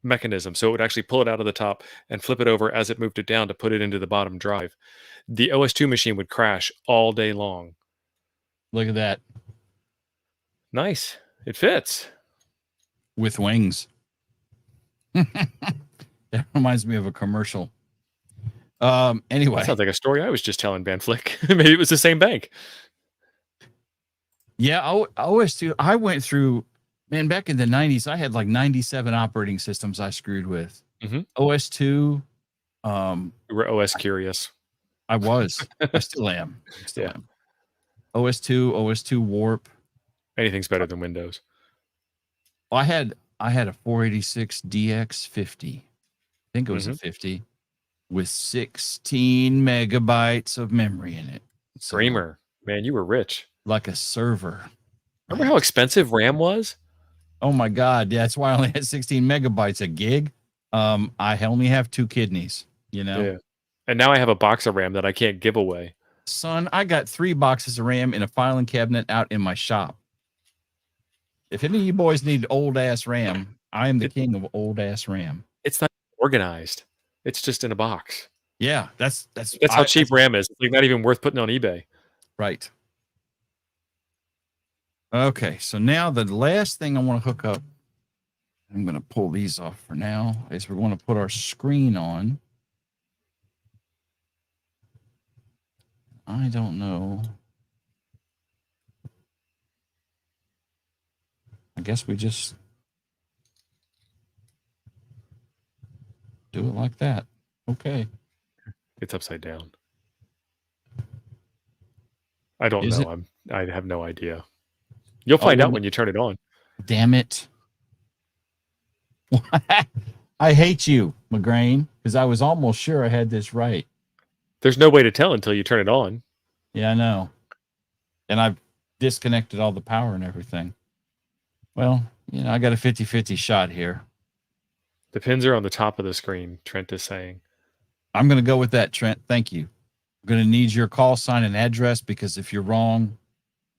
mechanism, so it would actually pull it out of the top and flip it over as it moved it down to put it into the bottom drive. The OS2 machine would crash all day long. Look at that. Nice. It fits. With wings. That reminds me of a commercial. Anyway. That sounds like a story I was just telling, Van Flick. Maybe it was the same bank. Yeah, OS2, I went through, man, back in the 90s, I had like 97 operating systems I screwed with. Mm-hmm. OS2. You were OS curious. I was. I still am. OS2, OS2 Warp. Anything's better than Windows. I had a 486 DX50. I think it was a 50 with 16 megabytes of memory in it. So, Dreamer. Man, you were rich. Like a server. Remember how expensive RAM was? Oh my God. Yeah, that's why I only had 16 megabytes a gig. I only have 2 kidneys, you know? Yeah. And now I have a box of RAM that I can't give away. Son, I got 3 boxes of RAM in a filing cabinet out in my shop. If any of you boys need old ass RAM, I am the king of old ass RAM. It's not organized. It's just in a box. Yeah, that's how cheap RAM is. It's like not even worth putting on eBay. Right. Okay, so now the last thing I want to hook up, I'm going to pull these off for now, is we're going to put our screen on. I don't know. I guess we just do it like that. Okay. It's upside down. I don't know. I have no idea. You'll find out when you turn it on. Damn it. I hate you, McGrain, because I was almost sure I had this right. There's no way to tell until you turn it on. Yeah, I know. And I've disconnected all the power and everything. Well, you know, I got a 50-50 shot here. The pins are on the top of the screen, Trent is saying. I'm going to go with that, Trent. Thank you. I'm going to need your call sign and address, because if you're wrong,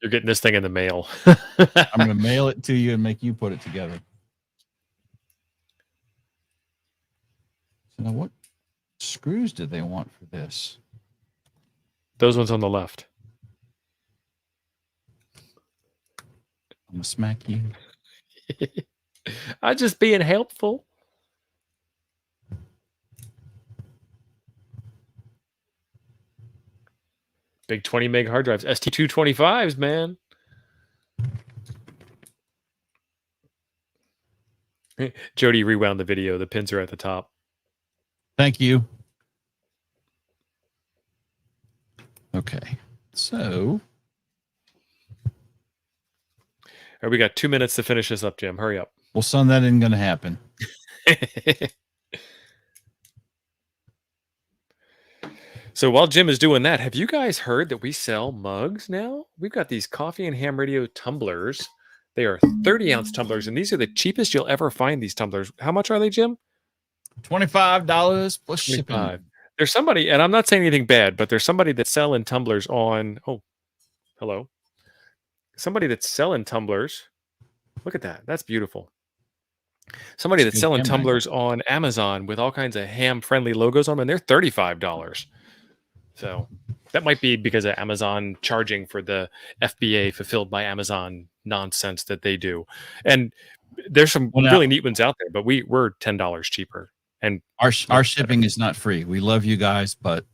you're getting this thing in the mail. I'm going to mail it to you and make you put it together. So now what screws do they want for this? Those ones on the left. I'm going to smack you. I'm just being helpful. Big 20 meg hard drives. ST225s, man. Jody rewound the video. The pins are at the top. Thank you. Okay. So All right, we got 2 minutes to finish this up, Jim. Hurry up. well, son, that isn't going to happen. So while Jim is doing that, have you guys heard that we sell mugs now? We've got these coffee and ham radio tumblers. They are 30-ounce tumblers, and these are the cheapest you'll ever find these tumblers. How much are they, Jim? $25 plus 25. shipping. There's somebody, and I'm not saying anything bad, but there's somebody that's selling tumblers on, oh, hello. Somebody that's selling tumblers. Look at that. That's beautiful. Somebody That's that's good selling ham tumblers on Amazon with all kinds of ham-friendly logos on them, and they're $35. So that might be because of Amazon charging for the FBA fulfilled by Amazon nonsense that they do. And there's some Well, now- really neat ones out there, but we're $10 cheaper. And Our shipping is not free. We love you guys, but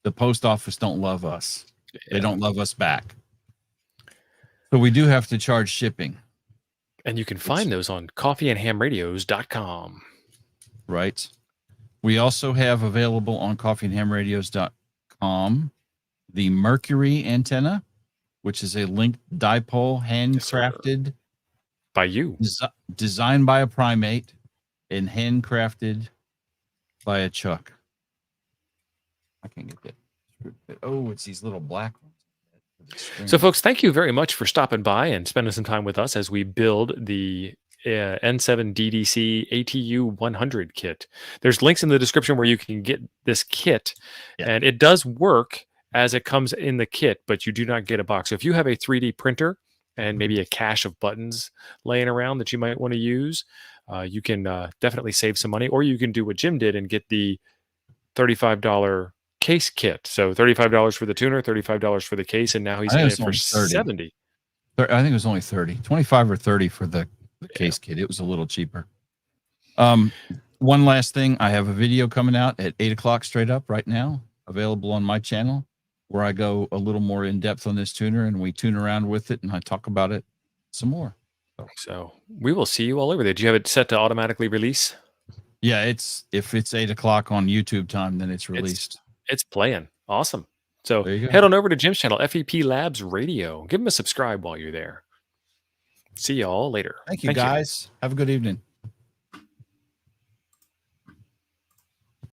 the post office don't love us. They don't love us back. So we do have to charge shipping. And you can find those on coffeeandhamradios.com. Right. We also have available on coffeeandhamradios.com the Mercury antenna, which is a linked dipole handcrafted By you. designed by a primate and handcrafted by a Chuck. I can't get that. Oh, it's these little black ones. So, folks, thank you very much for stopping by and spending some time with us as we build the N7DDC ATU 100 kit. There's links in the description where you can get this kit, and it does work as it comes in the kit, but you do not get a box. So if you have a 3D printer and maybe a cache of buttons laying around that you might want to use, you can definitely save some money, or you can do what Jim did and get the $35 case kit. So $35 for the tuner, $35 for the case, and now he's in it for 70. I think it was only 30, 25 or 30 for the case kit. It was a little cheaper. One last thing, I have a video coming out at 8:00 straight up right now, available on my channel, where I go a little more in depth on this tuner and we tune around with it and I talk about it some more. So we will see you all over there. Do you have it set to automatically release? Yeah, if it's 8:00 on YouTube time, then it's released. It's playing. Awesome. So There you go. head on over to Jim's channel, FEP Labs Radio. Give him a subscribe while you're there. See y'all later. Thank you, guys. Have a good evening.